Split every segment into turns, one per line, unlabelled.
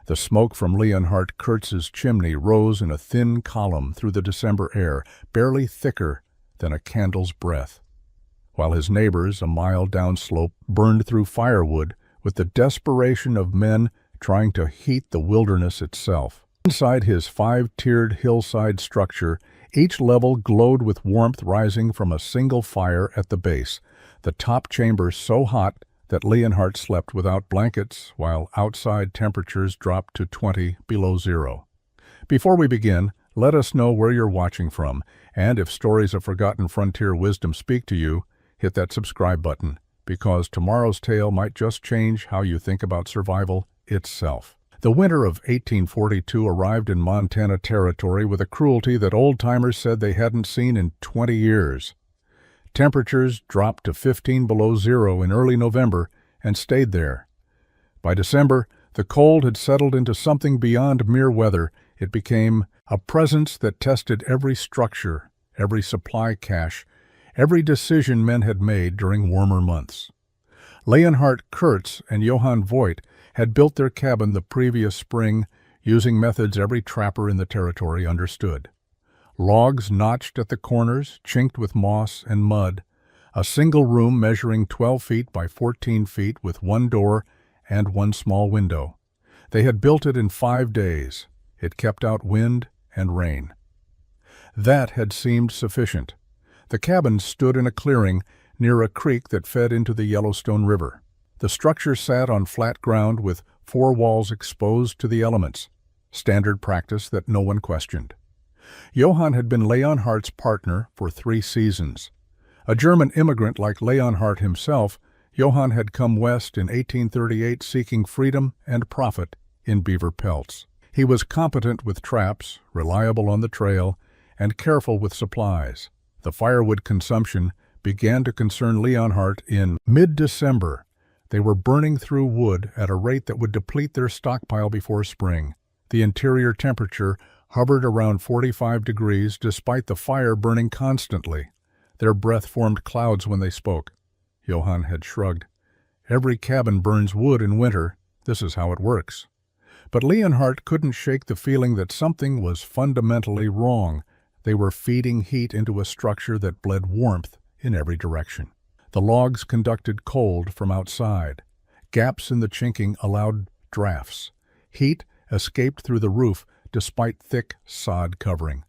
The smoke from Leonhard Kurtz's chimney rose in a thin column through the December air, barely thicker than a candle's breath, while his neighbors, a mile downslope, burned through firewood with the desperation of men trying to heat the wilderness itself. Inside his 5-tiered hillside structure, each level glowed with warmth rising from a single fire at the base, the top chamber so hot that Leonhard slept without blankets, while outside temperatures dropped to 20 below zero. Before we begin, let us know where you're watching from, and if stories of forgotten frontier wisdom speak to you, hit that subscribe button, because tomorrow's tale might just change how you think about survival itself. The winter of 1842 arrived in Montana Territory with a cruelty that old-timers said they hadn't seen in 20 years. Temperatures dropped to 15 below zero in early November and stayed there. By December, the cold had settled into something beyond mere weather. It became a presence that tested every structure, every supply cache, every decision men had made during warmer months. Leonhard Kurtz and Johann Voigt had built their cabin the previous spring using methods every trapper in the territory understood. Logs notched at the corners, chinked with moss and mud, a single room measuring 12 feet by 14 feet with one door and one small window. They had built it in 5 days. It kept out wind and rain. That had seemed sufficient. The cabin stood in a clearing near a creek that fed into the Yellowstone River. The structure sat on flat ground with 4 walls exposed to the elements, standard practice that no one questioned. Johann had been Leonhardt's partner for 3 seasons. A German immigrant like Leonhardt himself, Johann had come west in 1838 seeking freedom and profit in beaver pelts. He was competent with traps, reliable on the trail, and careful with supplies. The firewood consumption began to concern Leonhardt in mid-December. They were burning through wood at a rate that would deplete their stockpile before spring. The interior temperature hovered around 45 degrees despite the fire burning constantly. Their breath formed clouds when they spoke. Johann had shrugged. Every cabin burns wood in winter. This is how it works. But Leonhardt couldn't shake the feeling that something was fundamentally wrong. They were feeding heat into a structure that bled warmth in every direction. The logs conducted cold from outside. Gaps in the chinking allowed drafts. Heat escaped through the roof despite thick sod covering.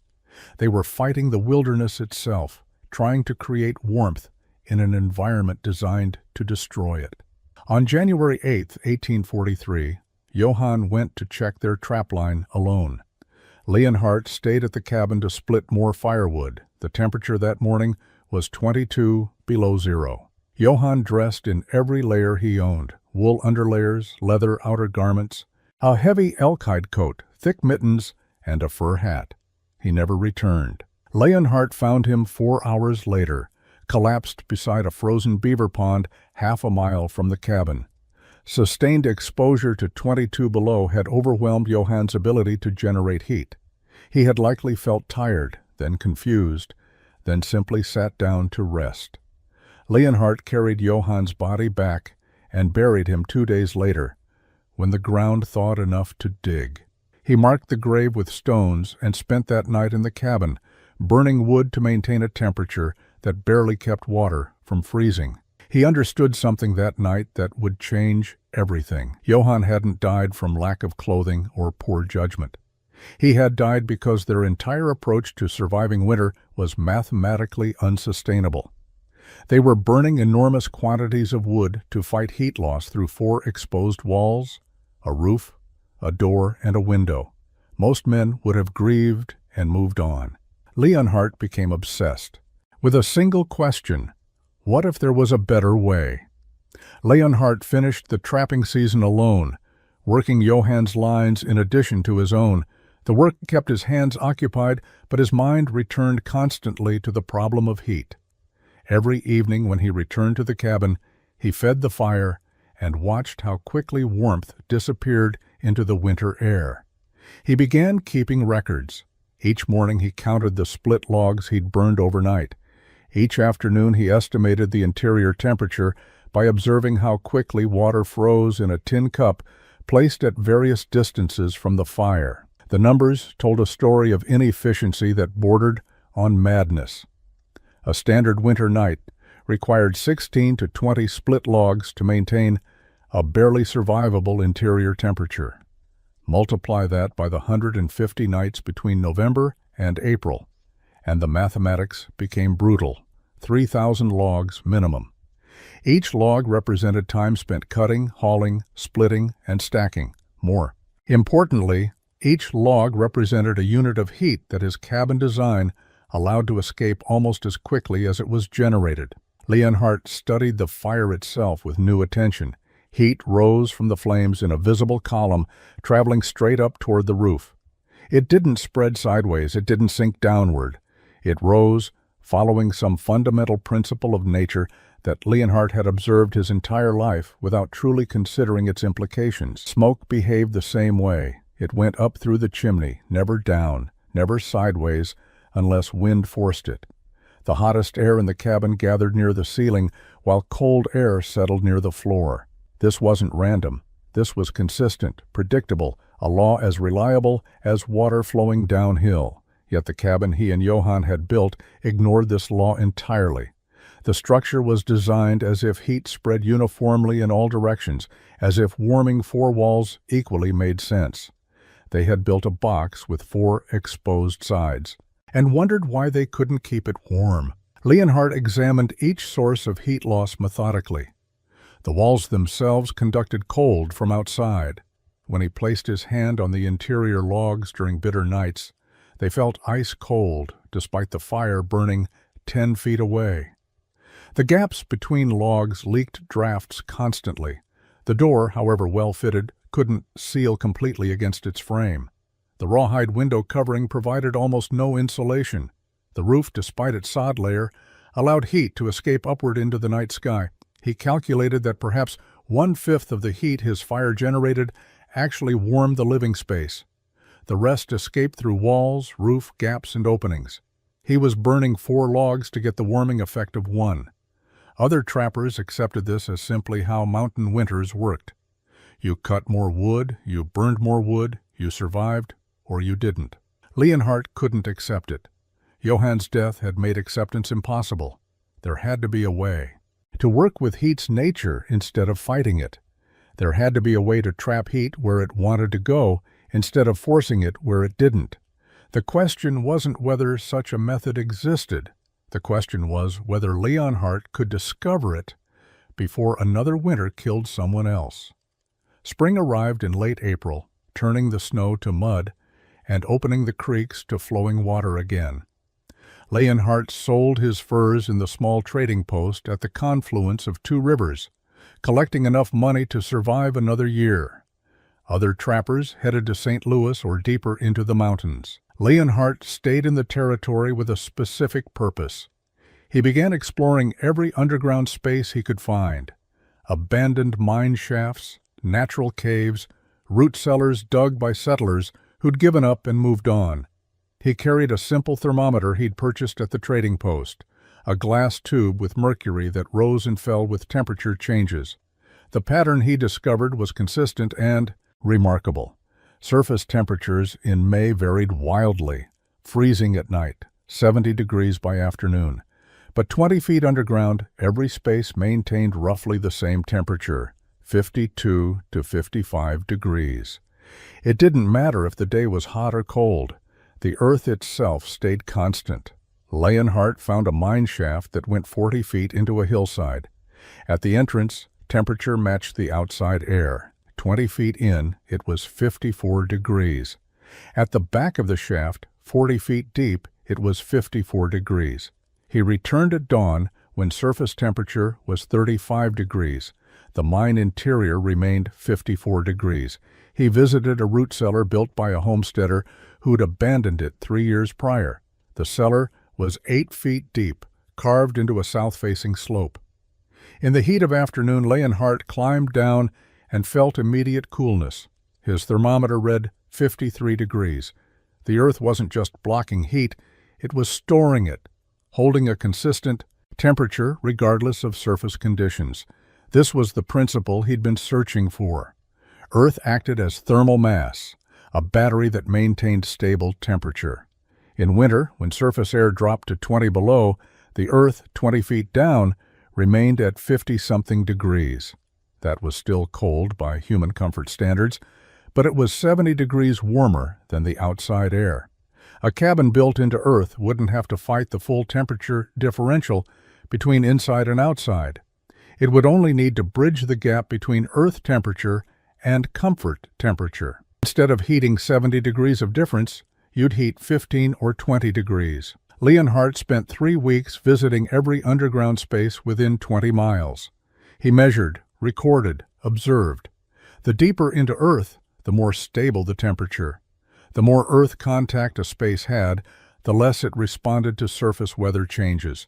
They were fighting the wilderness itself, trying to create warmth in an environment designed to destroy it. On January 8, 1843, Johann went to check their trapline alone. Leonhardt stayed at the cabin to split more firewood. The temperature that morning was 22 below zero. Johann dressed in every layer he owned: wool underlayers, leather outer garments, a heavy elk hide coat, thick mittens, and a fur hat. He never returned. Leonhardt found him 4 hours later, collapsed beside a frozen beaver pond half a mile from the cabin. Sustained exposure to 22 below had overwhelmed Johann's ability to generate heat. He had likely felt tired, then confused, then simply sat down to rest. Leonhardt carried Johann's body back and buried him 2 days later, when the ground thawed enough to dig. He marked the grave with stones and spent that night in the cabin, burning wood to maintain a temperature that barely kept water from freezing. He understood something that night that would change everything. Johann hadn't died from lack of clothing or poor judgment. He had died because their entire approach to surviving winter was mathematically unsustainable. They were burning enormous quantities of wood to fight heat loss through 4 exposed walls, a roof, a door, and a window. Most men would have grieved and moved on. Leonhardt became obsessed with a single question: what if there was a better way? Leonhardt finished the trapping season alone, working Johann's lines in addition to his own. The work kept his hands occupied, but his mind returned constantly to the problem of heat. Every evening when he returned to the cabin, he fed the fire and watched how quickly warmth disappeared into the winter air. He began keeping records. Each morning he counted the split logs he'd burned overnight. Each afternoon he estimated the interior temperature by observing how quickly water froze in a tin cup placed at various distances from the fire. The numbers told a story of inefficiency that bordered on madness. A standard winter night required 16 to 20 split logs to maintain a barely survivable interior temperature. Multiply that by the 150 nights between November and April, and the mathematics became brutal. 3,000 logs minimum. Each log represented time spent cutting, hauling, splitting, and stacking. More. Importantly, each log represented a unit of heat that his cabin design allowed to escape almost as quickly as it was generated. Leonhardt studied the fire itself with new attention. Heat rose from the flames in a visible column, traveling straight up toward the roof. It didn't spread sideways, it didn't sink downward. It rose, following some fundamental principle of nature that Leonhardt had observed his entire life without truly considering its implications. Smoke behaved the same way. It went up through the chimney, never down, never sideways, unless wind forced it. The hottest air in the cabin gathered near the ceiling, while cold air settled near the floor. This wasn't random. This was consistent, predictable, a law as reliable as water flowing downhill. Yet the cabin he and Johann had built ignored this law entirely. The structure was designed as if heat spread uniformly in all directions, as if warming four walls equally made sense. They had built a box with 4 exposed sides, and wondered why they couldn't keep it warm. Leonhardt examined each source of heat loss methodically. The walls themselves conducted cold from outside. When he placed his hand on the interior logs during bitter nights, they felt ice cold, despite the fire burning 10 feet away. The gaps between logs leaked drafts constantly. The door, however well fitted, couldn't seal completely against its frame. The rawhide window covering provided almost no insulation. The roof, despite its sod layer, allowed heat to escape upward into the night sky. He calculated that perhaps 1/5 of the heat his fire generated actually warmed the living space. The rest escaped through walls, roof, gaps, and openings. He was burning 4 logs to get the warming effect of 1. Other trappers accepted this as simply how mountain winters worked. You cut more wood, you burned more wood, you survived, or you didn't. Leonhardt couldn't accept it. Johann's death had made acceptance impossible. There had to be a way. To work with heat's nature instead of fighting it. There had to be a way to trap heat where it wanted to go instead of forcing it where it didn't. The question wasn't whether such a method existed. The question was whether Leonhardt could discover it before another winter killed someone else. Spring arrived in late April, turning the snow to mud and opening the creeks to flowing water again. Leonhardt sold his furs in the small trading post at the confluence of 2 rivers, collecting enough money to survive another year. Other trappers headed to St. Louis or deeper into the mountains. Leonhardt stayed in the territory with a specific purpose. He began exploring every underground space he could find. Abandoned mine shafts, natural caves, root cellars dug by settlers who'd given up and moved on. He carried a simple thermometer he'd purchased at the trading post, a glass tube with mercury that rose and fell with temperature changes. The pattern he discovered was consistent and remarkable. Surface temperatures in May varied wildly, freezing at night, 70 degrees by afternoon. But 20 feet underground, every space maintained roughly the same temperature, 52 to 55 degrees. It didn't matter if the day was hot or cold. The earth itself stayed constant. Leonhardt found a mine shaft that went 40 feet into a hillside. At the entrance, temperature matched the outside air. 20 feet in, it was 54 degrees. At the back of the shaft, 40 feet deep, it was 54 degrees. He returned at dawn when surface temperature was 35 degrees. The mine interior remained 54 degrees. He visited a root cellar built by a homesteader who'd abandoned it 3 years prior. The cellar was 8 feet deep, carved into a south-facing slope. In the heat of afternoon, Leonhardt climbed down and felt immediate coolness. His thermometer read 53 degrees. The earth wasn't just blocking heat, it was storing it, holding a consistent temperature regardless of surface conditions. This was the principle he'd been searching for. Earth acted as thermal mass, a battery that maintained stable temperature. In winter, when surface air dropped to 20 below, the Earth, 20 feet down, remained at 50-something degrees. That was still cold by human comfort standards, but it was 70 degrees warmer than the outside air. A cabin built into Earth wouldn't have to fight the full temperature differential between inside and outside. It would only need to bridge the gap between Earth temperature and comfort temperature. Instead of heating 70 degrees of difference, you'd heat 15 or 20 degrees. Leonhardt spent 3 weeks visiting every underground space within 20 miles. He measured, recorded, observed. The deeper into Earth, the more stable the temperature. The more Earth contact a space had, the less it responded to surface weather changes.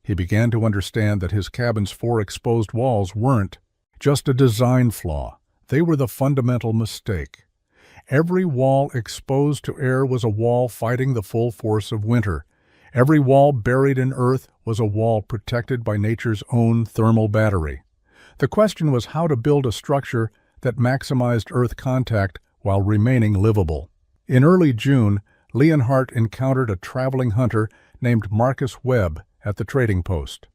He began to understand that his cabin's 4 exposed walls weren't just a design flaw. They were the fundamental mistake. Every wall exposed to air was a wall fighting the full force of winter. Every wall buried in Earth was a wall protected by nature's own thermal battery. The question was how to build a structure that maximized Earth contact while remaining livable. In early June, Leonhardt encountered a traveling hunter named Marcus Webb at the trading post.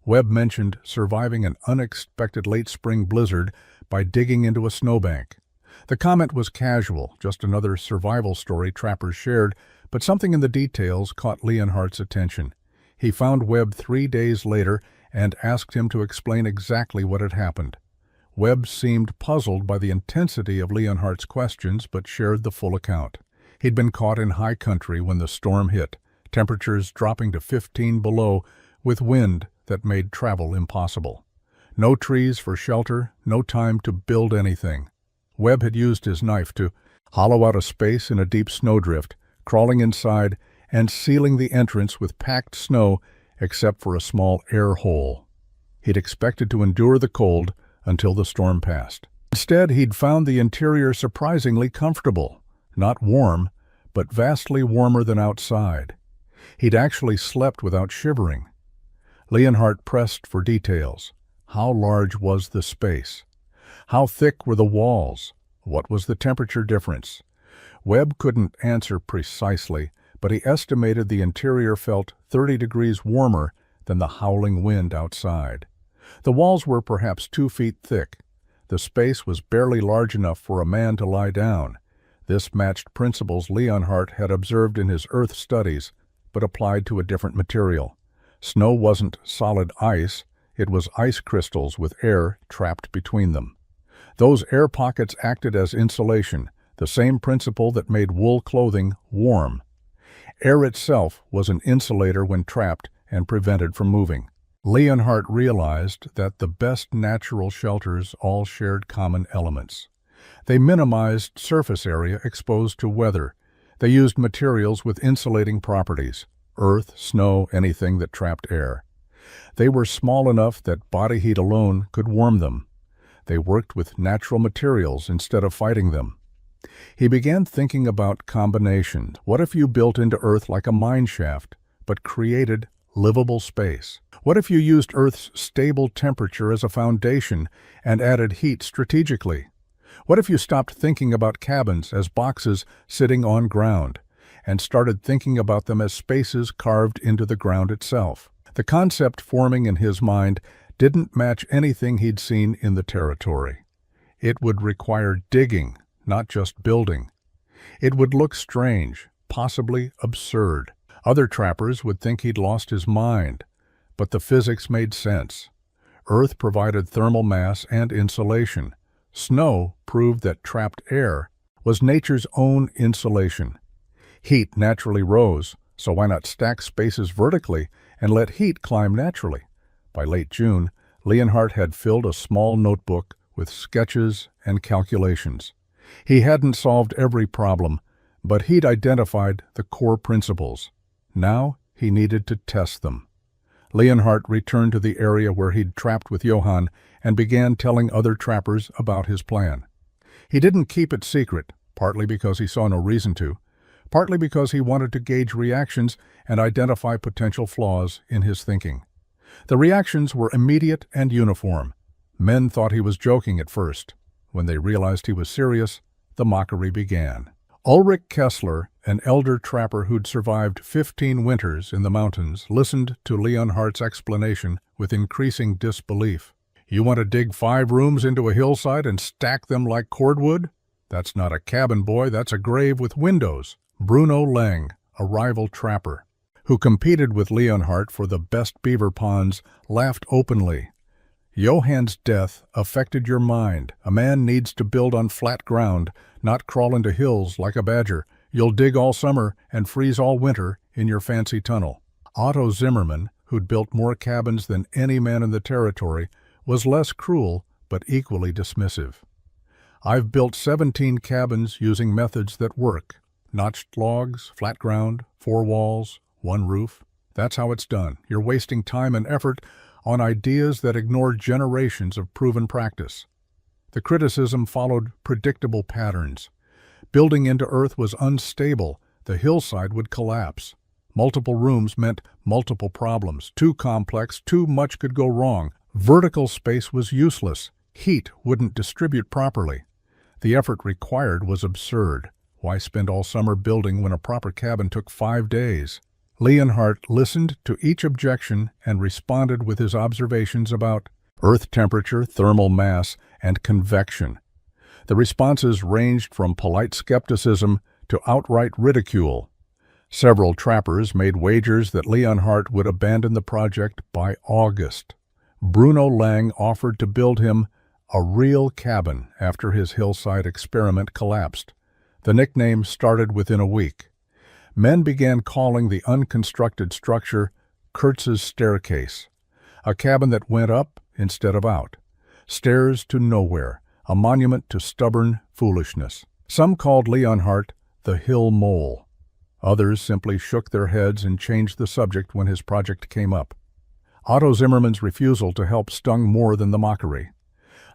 Webb mentioned surviving an unexpected late spring blizzard by digging into a snowbank. The comment was casual, just another survival story trappers shared, but something in the details caught Leonhardt's attention. He found Webb 3 days later and asked him to explain exactly what had happened. Webb seemed puzzled by the intensity of Leonhardt's questions, but shared the full account. He'd been caught in high country when the storm hit, temperatures dropping to 15 below, with wind that made travel impossible. No trees for shelter, no time to build anything. Webb had used his knife to hollow out a space in a deep snowdrift, crawling inside and sealing the entrance with packed snow except for a small air hole. He'd expected to endure the cold until the storm passed. Instead, he'd found the interior surprisingly comfortable. Not warm, but vastly warmer than outside. He'd actually slept without shivering. Leonhardt pressed for details. How large was the space? How thick were the walls? What was the temperature difference? Webb couldn't answer precisely, but he estimated the interior felt 30 degrees warmer than the howling wind outside. The walls were perhaps 2 feet thick. The space was barely large enough for a man to lie down. This matched principles Leonhardt had observed in his Earth studies, but applied to a different material. Snow wasn't solid ice, it was ice crystals with air trapped between them. Those air pockets acted as insulation, the same principle that made wool clothing warm. Air itself was an insulator when trapped and prevented from moving. Leonhardt realized that the best natural shelters all shared common elements. They minimized surface area exposed to weather. They used materials with insulating properties, earth, snow, anything that trapped air. They were small enough that body heat alone could warm them. They worked with natural materials instead of fighting them. He began thinking about combinations. What if you built into Earth like a mine shaft, but created livable space? What if you used Earth's stable temperature as a foundation and added heat strategically? What if you stopped thinking about cabins as boxes sitting on ground and started thinking about them as spaces carved into the ground itself? The concept forming in his mind didn't match anything he'd seen in the territory. It would require digging, not just building. It would look strange, possibly absurd. Other trappers would think he'd lost his mind, but the physics made sense. Earth provided thermal mass and insulation. Snow proved that trapped air was nature's own insulation. Heat naturally rose, so why not stack spaces vertically and let heat climb naturally? By late June, Leonhardt had filled a small notebook with sketches and calculations. He hadn't solved every problem, but he'd identified the core principles. Now he needed to test them. Leonhardt returned to the area where he'd trapped with Johann and began telling other trappers about his plan. He didn't keep it secret, partly because he saw no reason to, partly because he wanted to gauge reactions and identify potential flaws in his thinking. The reactions were immediate and uniform. Men thought he was joking at first. When they realized he was serious, the mockery began. Ulrich Kessler, an elder trapper who'd survived 15 winters in the mountains, listened to Leonhardt's explanation with increasing disbelief. "You want to dig 5 rooms into a hillside and stack them like cordwood? That's not a cabin, boy, that's a grave with windows." Bruno Leng, a rival trapper, who competed with Leonhardt for the best beaver ponds, laughed openly. "Johann's death affected your mind. A man needs to build on flat ground, not crawl into hills like a badger. You'll dig all summer and freeze all winter in your fancy tunnel." Otto Zimmermann, who'd built more cabins than any man in the territory, was less cruel but equally dismissive. "I've built 17 cabins using methods that work. Notched logs, flat ground, 4 walls, 1 roof. That's how it's done. You're wasting time and effort on ideas that ignore generations of proven practice." The criticism followed predictable patterns. Building into earth was unstable. The hillside would collapse. Multiple rooms meant multiple problems. Too complex, too much could go wrong. Vertical space was useless. Heat wouldn't distribute properly. The effort required was absurd. Why spend all summer building when a proper cabin took 5 days? Leonhardt listened to each objection and responded with his observations about earth temperature, thermal mass, and convection. The responses ranged from polite skepticism to outright ridicule. Several trappers made wagers that Leonhardt would abandon the project by August. Bruno Leng offered to build him a real cabin after his hillside experiment collapsed. The nickname started within a week. Men began calling the unconstructed structure Kurtz's staircase, a cabin that went up instead of out. Stairs to nowhere, a monument to stubborn foolishness. Some called Leonhardt the Hill Mole. Others simply shook their heads and changed the subject when his project came up. Otto Zimmermann's refusal to help stung more than the mockery.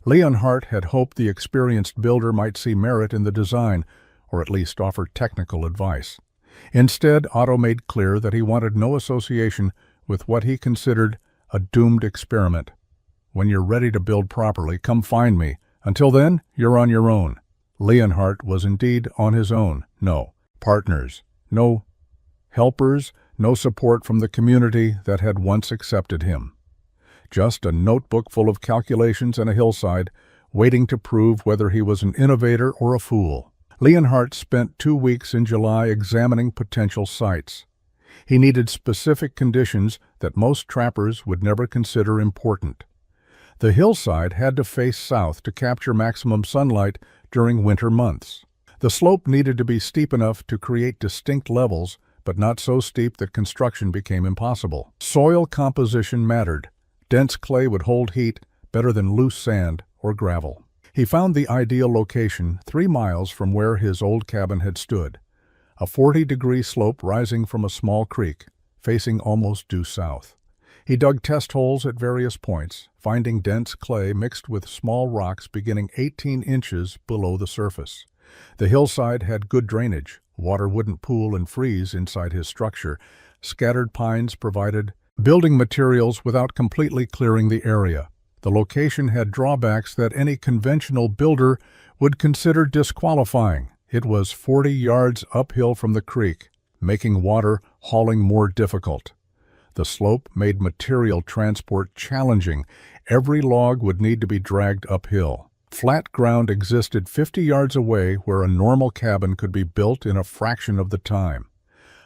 Leonhardt had hoped the experienced builder might see merit in the design, or at least offer technical advice. Instead, Otto made clear that he wanted no association with what he considered a doomed experiment. "When you're ready to build properly, come find me. Until then, you're on your own." Leonhardt was indeed on his own. No partners, no helpers, no support from the community that had once accepted him. Just a notebook full of calculations and a hillside, waiting to prove whether he was an innovator or a fool. Leonhardt spent 2 weeks in July examining potential sites. He needed specific conditions that most trappers would never consider important. The hillside had to face south to capture maximum sunlight during winter months. The slope needed to be steep enough to create distinct levels, but not so steep that construction became impossible. Soil composition mattered. Dense clay would hold heat better than loose sand or gravel. He found the ideal location 3 miles from where his old cabin had stood, a 40-degree slope rising from a small creek, facing almost due south. He dug test holes at various points, finding dense clay mixed with small rocks beginning 18 inches below the surface. The hillside had good drainage. Water wouldn't pool and freeze inside his structure. Scattered pines provided building materials without completely clearing the area. The location had drawbacks that any conventional builder would consider disqualifying. It was 40 yards uphill from the creek, making water hauling more difficult. The slope made material transport challenging. Every log would need to be dragged uphill. Flat ground existed 50 yards away where a normal cabin could be built in a fraction of the time.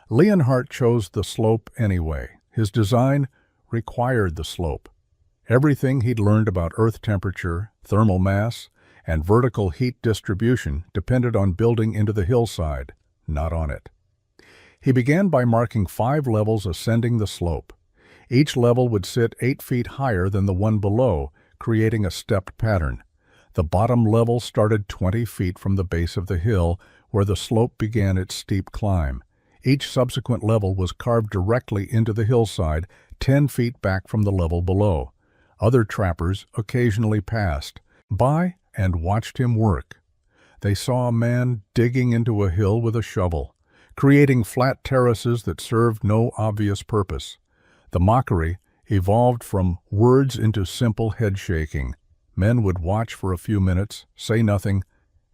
Leonhardt chose the slope anyway. His design required the slope. Everything he'd learned about earth temperature, thermal mass, and vertical heat distribution depended on building into the hillside, not on it. He began by marking 5 levels ascending the slope. Each level would sit 8 feet higher than the one below, creating a stepped pattern. The bottom level started 20 feet from the base of the hill, where the slope began its steep climb. Each subsequent level was carved directly into the hillside, 10 feet back from the level below. Other trappers occasionally passed by and watched him work. They saw a man digging into a hill with a shovel, creating flat terraces that served no obvious purpose. The mockery evolved from words into simple head-shaking. Men would watch for a few minutes, say nothing,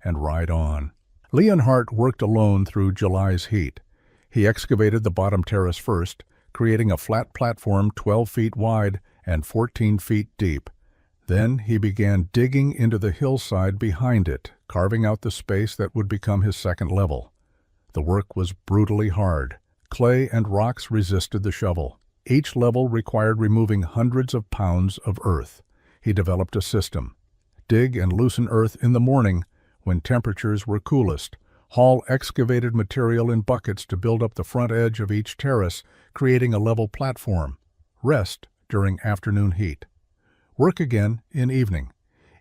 and ride on. Leonhardt worked alone through July's heat. He excavated the bottom terrace first, creating a flat platform 12 feet wide and 14 feet deep. Then he began digging into the hillside behind it, carving out the space that would become his second level. The work was brutally hard. Clay and rocks resisted the shovel. Each level required removing hundreds of pounds of earth. He developed a system. Dig and loosen earth in the morning when temperatures were coolest. Haul excavated material in buckets to build up the front edge of each terrace, creating a level platform. Rest during afternoon heat. Work again in evening.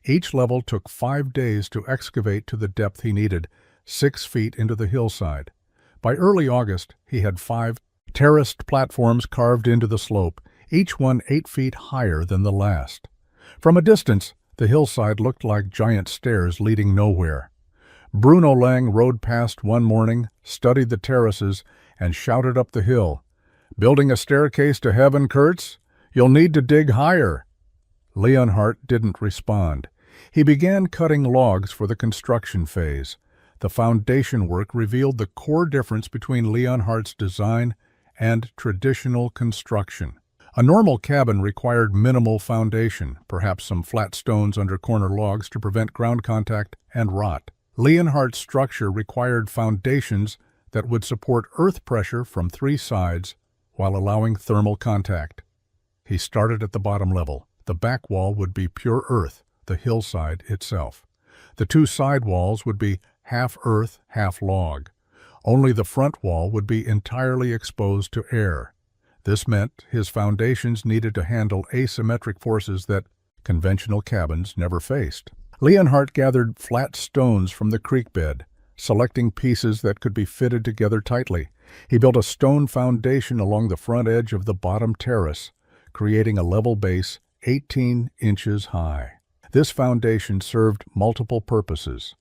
Each level took 5 days to excavate to the depth he needed, 6 feet into the hillside. By early August, he had 5 terraced platforms carved into the slope, each one 8 feet higher than the last. From a distance, the hillside looked like giant stairs leading nowhere. Bruno Lang rode past one morning, studied the terraces, and shouted up the hill, "Building a staircase to heaven, Kurtz? You'll need to dig higher." Leonhardt didn't respond. He began cutting logs for the construction phase. The foundation work revealed the core difference between Leonhardt's design and traditional construction. A normal cabin required minimal foundation, perhaps some flat stones under corner logs to prevent ground contact and rot. Leonhardt's structure required foundations that would support earth pressure from 3 sides while allowing thermal contact. He started at the bottom level. The back wall would be pure earth, the hillside itself. The 2 side walls would be half earth, half log. Only the front wall would be entirely exposed to air. This meant his foundations needed to handle asymmetric forces that conventional cabins never faced. Leonhardt gathered flat stones from the creek bed, selecting pieces that could be fitted together tightly. He built a stone foundation along the front edge of the bottom terrace, creating a level base 18 inches high. This foundation served multiple purposes.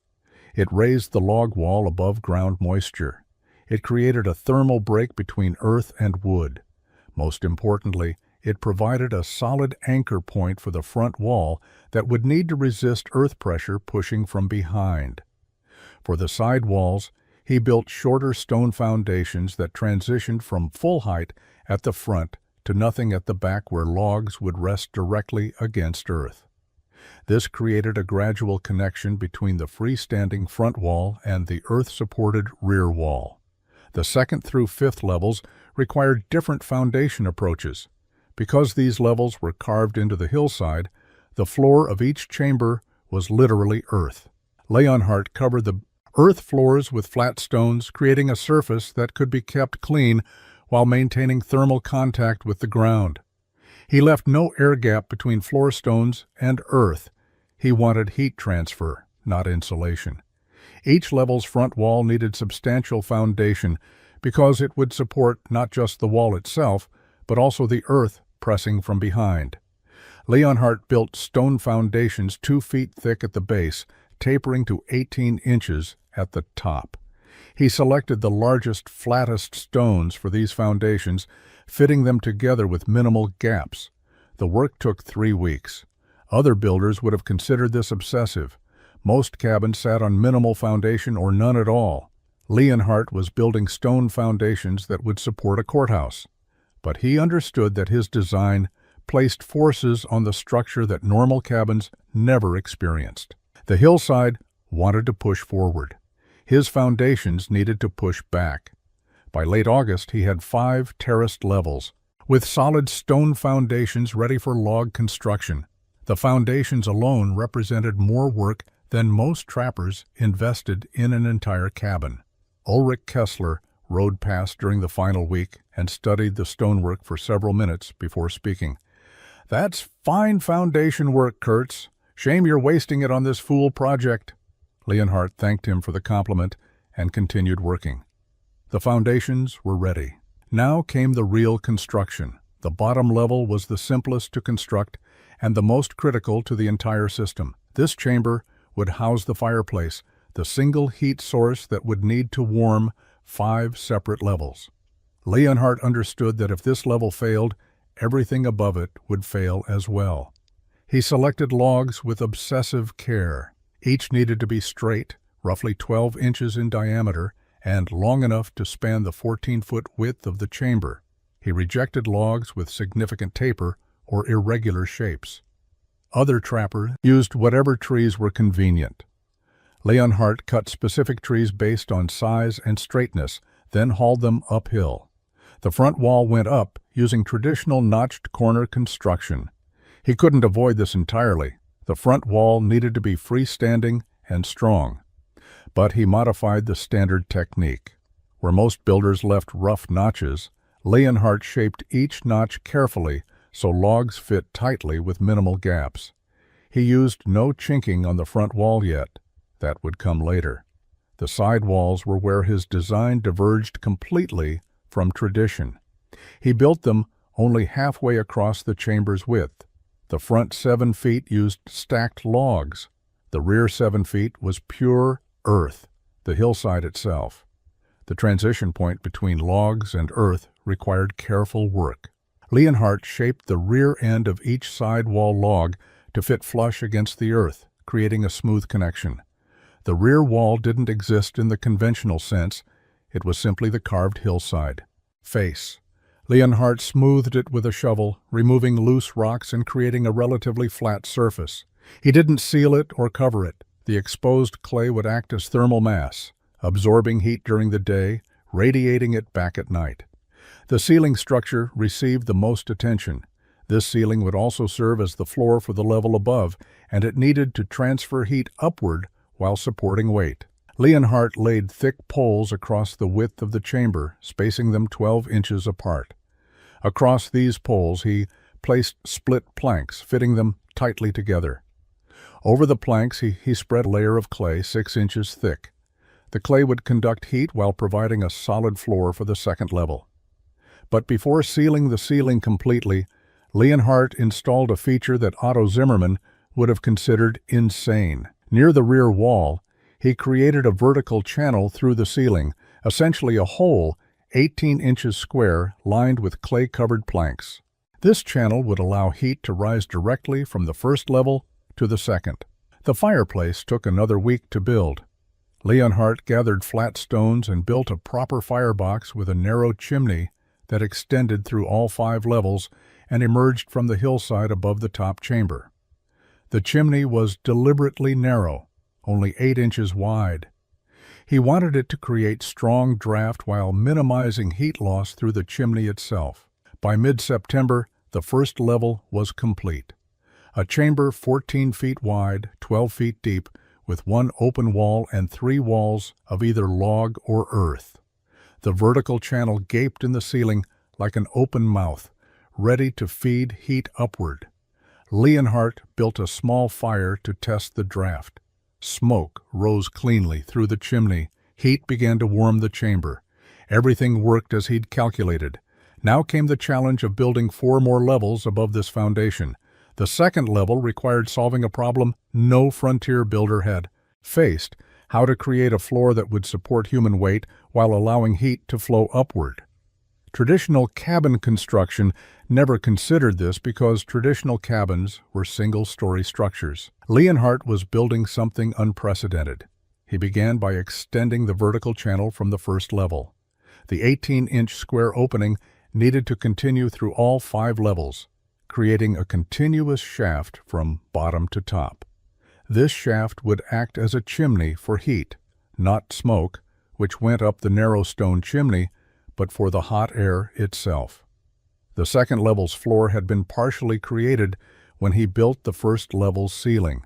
It raised the log wall above ground moisture. It created a thermal break between earth and wood. Most importantly, it provided a solid anchor point for the front wall that would need to resist earth pressure pushing from behind. For the side walls, he built shorter stone foundations that transitioned from full height at the front to nothing at the back where logs would rest directly against earth. This created a gradual connection between the freestanding front wall and the earth-supported rear wall. The 2nd through 5th levels required different foundation approaches. Because these levels were carved into the hillside, the floor of each chamber was literally earth. Leonhardt covered the earth floors with flat stones, creating a surface that could be kept clean while maintaining thermal contact with the ground. He left no air gap between floor stones and earth. He wanted heat transfer, not insulation. Each level's front wall needed substantial foundation because it would support not just the wall itself, but also the earth pressing from behind. Leonhardt built stone foundations 2 feet thick at the base, tapering to 18 inches at the top. He selected the largest, flattest stones for these foundations, fitting them together with minimal gaps. The work took 3 weeks. Other builders would have considered this obsessive. Most cabins sat on minimal foundation or none at all. Leonhardt was building stone foundations that would support a courthouse. But he understood that his design placed forces on the structure that normal cabins never experienced. The hillside wanted to push forward. His foundations needed to push back. By late August, he had 5 terraced levels, with solid stone foundations ready for log construction. The foundations alone represented more work than most trappers invested in an entire cabin. Ulrich Kessler rode past during the final week and studied the stonework for several minutes before speaking. "That's fine foundation work, Kurtz. Shame you're wasting it on this fool project." Leonhardt thanked him for the compliment and continued working. The foundations were ready. Now came the real construction. The bottom level was the simplest to construct and the most critical to the entire system. This chamber would house the fireplace, the single heat source that would need to warm 5 separate levels. Leonhardt understood that if this level failed, everything above it would fail as well. He selected logs with obsessive care. Each needed to be straight, roughly 12 inches in diameter, and long enough to span the 14-foot width of the chamber. He rejected logs with significant taper or irregular shapes. Other trappers used whatever trees were convenient. Leonhardt cut specific trees based on size and straightness, then hauled them uphill. The front wall went up using traditional notched corner construction. He couldn't avoid this entirely. The front wall needed to be freestanding and strong. But he modified the standard technique. Where most builders left rough notches, Leonhardt shaped each notch carefully so logs fit tightly with minimal gaps. He used no chinking on the front wall yet. That would come later. The side walls were where his design diverged completely from tradition. He built them only halfway across the chamber's width. The front 7 feet used stacked logs. The rear 7 feet was pure earth, the hillside itself. The transition point between logs and earth required careful work. Leonhardt shaped the rear end of each side wall log to fit flush against the earth, creating a smooth connection. The rear wall didn't exist in the conventional sense. It was simply the carved hillside. Face. Leonhardt smoothed it with a shovel, removing loose rocks and creating a relatively flat surface. He didn't seal it or cover it. The exposed clay would act as thermal mass, absorbing heat during the day, radiating it back at night. The ceiling structure received the most attention. This ceiling would also serve as the floor for the level above, and it needed to transfer heat upward while supporting weight. Leonhardt laid thick poles across the width of the chamber, spacing them 12 inches apart. Across these poles he placed split planks, fitting them tightly together. Over the planks he spread a layer of clay 6 inches thick. The clay would conduct heat while providing a solid floor for the second level. But before sealing the ceiling completely, Leonhardt installed a feature that Otto Zimmermann would have considered insane. Near the rear wall, he created a vertical channel through the ceiling, essentially a hole 18 inches square lined with clay-covered planks. This channel would allow heat to rise directly from the first level to the second. The fireplace took another week to build. Leonhardt gathered flat stones and built a proper firebox with a narrow chimney that extended through all 5 levels and emerged from the hillside above the top chamber. The chimney was deliberately narrow, only 8 inches wide. He wanted it to create strong draft while minimizing heat loss through the chimney itself. By mid-September, the first level was complete. A chamber 14 feet wide, 12 feet deep, with 1 open wall and 3 walls of either log or earth. The vertical channel gaped in the ceiling like an open mouth, ready to feed heat upward. Leonhardt built a small fire to test the draft. Smoke rose cleanly through the chimney. Heat began to warm the chamber. Everything worked as he'd calculated. Now came the challenge of building 4 more levels above this foundation. The second level required solving a problem no frontier builder had faced: how to create a floor that would support human weight while allowing heat to flow upward. Traditional cabin construction never considered this because traditional cabins were single-story structures. Leonhardt was building something unprecedented. He began by extending the vertical channel from the first level. The 18-inch square opening needed to continue through all 5 levels, creating a continuous shaft from bottom to top. This shaft would act as a chimney for heat, not smoke, which went up the narrow stone chimney, but for the hot air itself. The second level's floor had been partially created when he built the first level's ceiling.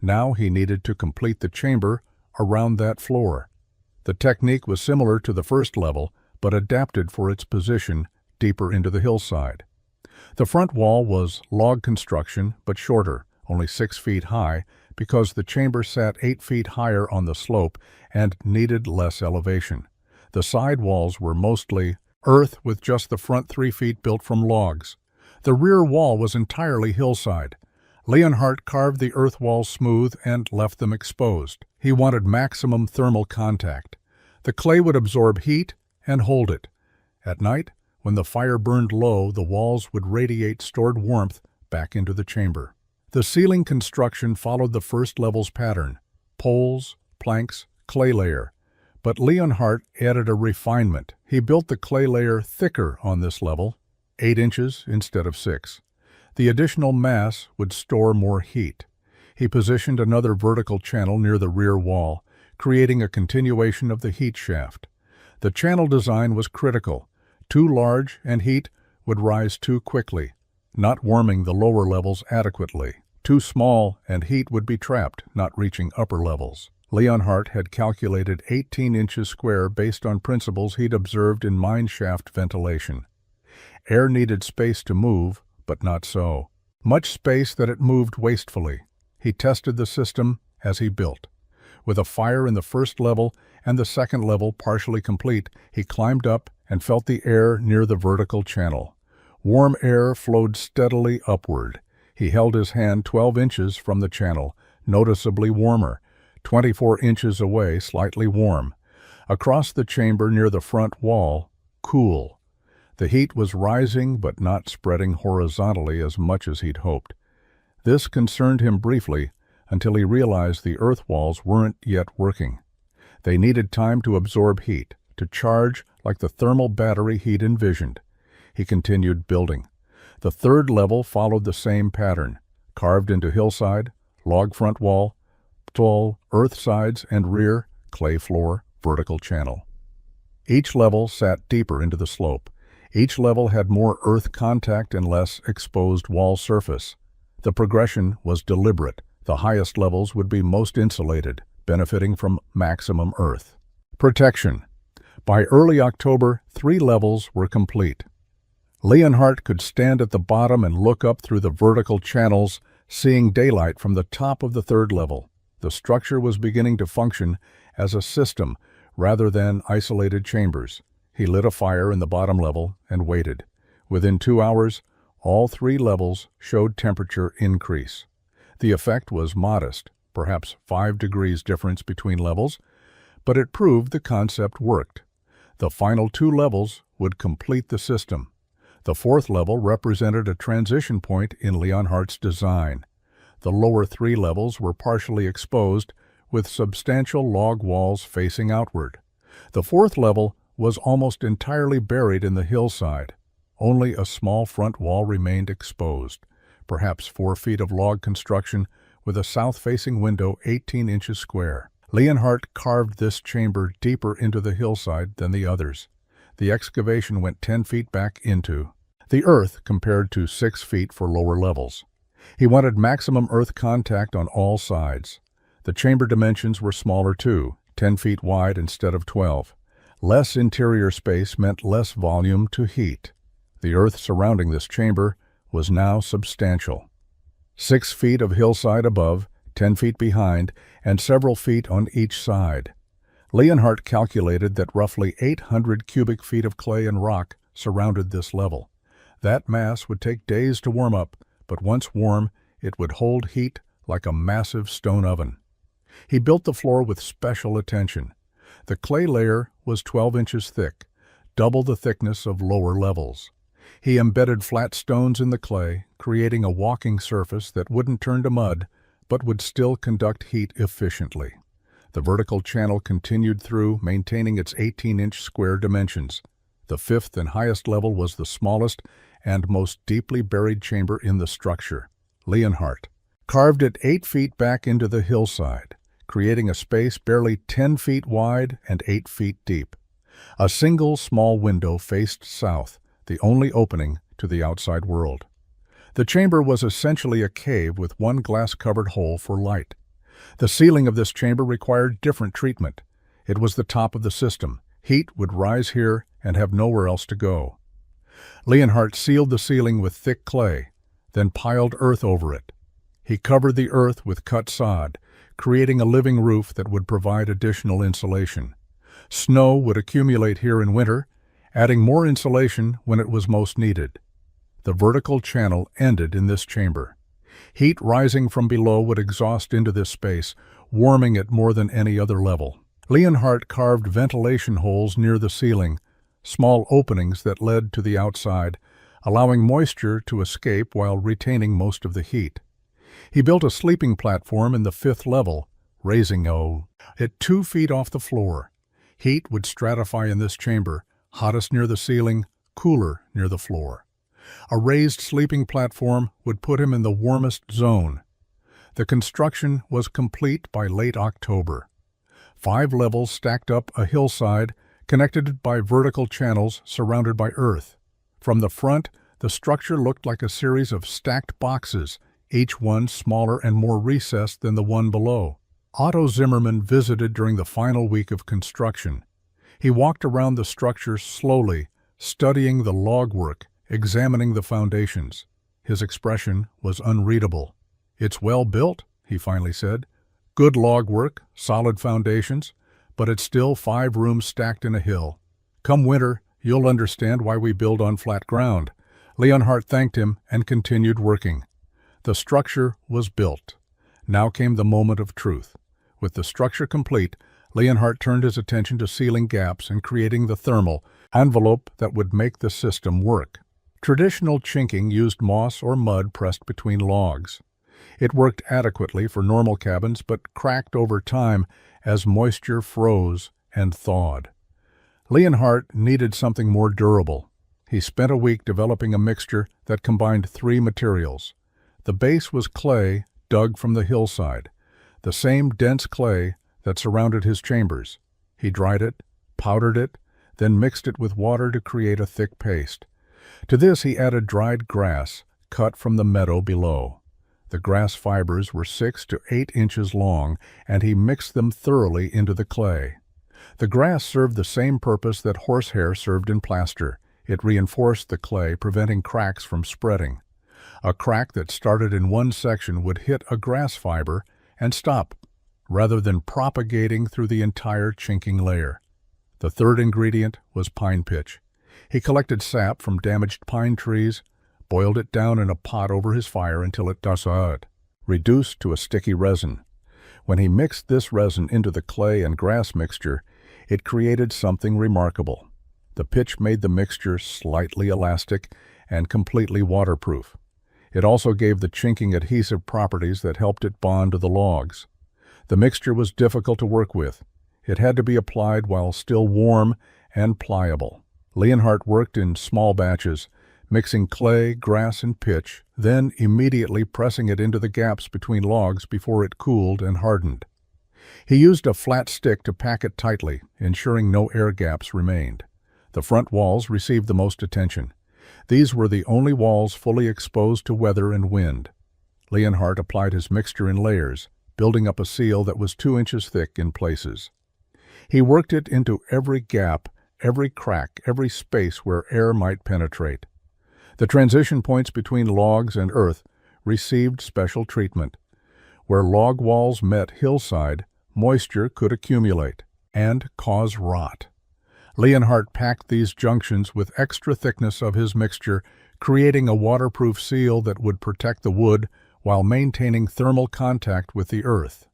Now he needed to complete the chamber around that floor. The technique was similar to the first level, but adapted for its position deeper into the hillside. The front wall was log construction, but shorter, only 6 feet high, because the chamber sat 8 feet higher on the slope and needed less elevation. The side walls were mostly earth with just the front 3 feet built from logs. The rear wall was entirely hillside. Leonhardt carved the earth walls smooth and left them exposed. He wanted maximum thermal contact. The clay would absorb heat and hold it. At night, when the fire burned low, the walls would radiate stored warmth back into the chamber. The ceiling construction followed the first level's pattern: poles, planks, clay layer. But Leonhardt added a refinement. He built the clay layer thicker on this level, 8 inches instead of 6. The additional mass would store more heat. He positioned another vertical channel near the rear wall, creating a continuation of the heat shaft. The channel design was critical. Too large and heat would rise too quickly, not warming the lower levels adequately. Too small and heat would be trapped, not reaching upper levels. Leonhardt had calculated 18 inches square based on principles he'd observed in mine shaft ventilation. Air needed space to move, but not so much space that it moved wastefully. He tested the system as he built. With a fire in the first level and the second level partially complete, he climbed up and felt the air near the vertical channel. Warm air flowed steadily upward. He held his hand 12 inches from the channel, noticeably warmer, 24 inches away, slightly warm. Across the chamber near the front wall, cool. The heat was rising but not spreading horizontally as much as he'd hoped. This concerned him briefly until he realized the earth walls weren't yet working. They needed time to absorb heat, to charge like the thermal battery he'd envisioned. He continued building. The third level followed the same pattern: carved into hillside, log front wall, tall earth sides and rear, clay floor, vertical channel. Each level sat deeper into the slope. Each level had more earth contact and less exposed wall surface. The progression was deliberate. The highest levels would be most insulated, benefiting from maximum earth protection. By early October, 3 levels were complete. Leonhardt could stand at the bottom and look up through the vertical channels, seeing daylight from the top of the third level. The structure was beginning to function as a system rather than isolated chambers. He lit a fire in the bottom level and waited. Within 2 hours, all 3 levels showed temperature increase. The effect was modest, perhaps 5 degrees difference between levels, but it proved the concept worked. The final 2 levels would complete the system. The 4th level represented a transition point in Leonhardt's design. The lower 3 levels were partially exposed, with substantial log walls facing outward. The 4th level was almost entirely buried in the hillside. Only a small front wall remained exposed, perhaps 4 feet of log construction with a south-facing window 18 inches square. Leonhardt carved this chamber deeper into the hillside than the others. The excavation went 10 feet back into the earth compared to 6 feet for lower levels. He wanted maximum earth contact on all sides. The chamber dimensions were smaller too, 10 feet wide instead of 12. Less interior space meant less volume to heat. The earth surrounding this chamber was now substantial. 6 feet of hillside above, 10 feet behind, and several feet on each side. Leonhardt calculated that roughly 800 cubic feet of clay and rock surrounded this level. That mass would take days to warm up, but once warm, it would hold heat like a massive stone oven. He built the floor with special attention. The clay layer was 12 inches thick, double the thickness of lower levels. He embedded flat stones in the clay, creating a walking surface that wouldn't turn to mud, but would still conduct heat efficiently. The vertical channel continued through, maintaining its 18-inch square dimensions. The 5th and highest level was the smallest and most deeply buried chamber in the structure. Leonhardt carved it 8 feet back into the hillside, creating a space barely 10 feet wide and 8 feet deep. A single small window faced south, the only opening to the outside world. The chamber was essentially a cave with one glass-covered hole for light. The ceiling of this chamber required different treatment. It was the top of the system. Heat would rise here and have nowhere else to go. Leonhardt sealed the ceiling with thick clay, then piled earth over it. He covered the earth with cut sod, creating a living roof that would provide additional insulation. Snow would accumulate here in winter, adding more insulation when it was most needed. The vertical channel ended in this chamber. Heat rising from below would exhaust into this space, warming it more than any other level. Leonhardt carved ventilation holes near the ceiling, small openings that led to the outside, allowing moisture to escape while retaining most of the heat. He built a sleeping platform in the 5th level, raising it 2 feet off the floor. Heat would stratify in this chamber, hottest near the ceiling, cooler near the floor. A raised sleeping platform would put him in the warmest zone. The construction was complete by late October. 5 levels stacked up a hillside, connected by vertical channels surrounded by earth. From the front, the structure looked like a series of stacked boxes, each one smaller and more recessed than the one below. Otto Zimmermann visited during the final week of construction. He walked around the structure slowly, studying the logwork, examining the foundations. His expression was unreadable. "It's well built," he finally said. "Good logwork, solid foundations, but it's still 5 rooms stacked in a hill. Come winter, you'll understand why we build on flat ground." Leonhardt thanked him and continued working. The structure was built. Now came the moment of truth. With the structure complete, Leonhardt turned his attention to sealing gaps and creating the thermal envelope that would make the system work. Traditional chinking used moss or mud pressed between logs. It worked adequately for normal cabins but cracked over time as moisture froze and thawed. Leonhardt needed something more durable. He spent a week developing a mixture that combined 3 materials. The base was clay dug from the hillside, the same dense clay that surrounded his chambers. He dried it, powdered it, then mixed it with water to create a thick paste. To this he added dried grass, cut from the meadow below. The grass fibers were 6 to 8 inches long, and he mixed them thoroughly into the clay. The grass served the same purpose that horsehair served in plaster. It reinforced the clay, preventing cracks from spreading. A crack that started in one section would hit a grass fiber and stop, rather than propagating through the entire chinking layer. The third ingredient was pine pitch. He collected sap from damaged pine trees, boiled it down in a pot over his fire until it defied, reduced to a sticky resin. When he mixed this resin into the clay and grass mixture, it created something remarkable. The pitch made the mixture slightly elastic and completely waterproof. It also gave the chinking adhesive properties that helped it bond to the logs. The mixture was difficult to work with. It had to be applied while still warm and pliable. Leonhardt worked in small batches, mixing clay, grass, and pitch, then immediately pressing it into the gaps between logs before it cooled and hardened. He used a flat stick to pack it tightly, ensuring no air gaps remained. The front walls received the most attention. These were the only walls fully exposed to weather and wind. Leonhardt applied his mixture in layers, building up a seal that was 2 inches thick in places. He worked it into every gap, every crack, every space where air might penetrate. The transition points between logs and earth received special treatment. Where log walls met hillside, moisture could accumulate and cause rot. Leonhardt packed these junctions with extra thickness of his mixture, creating a waterproof seal that would protect the wood while maintaining thermal contact with the earth.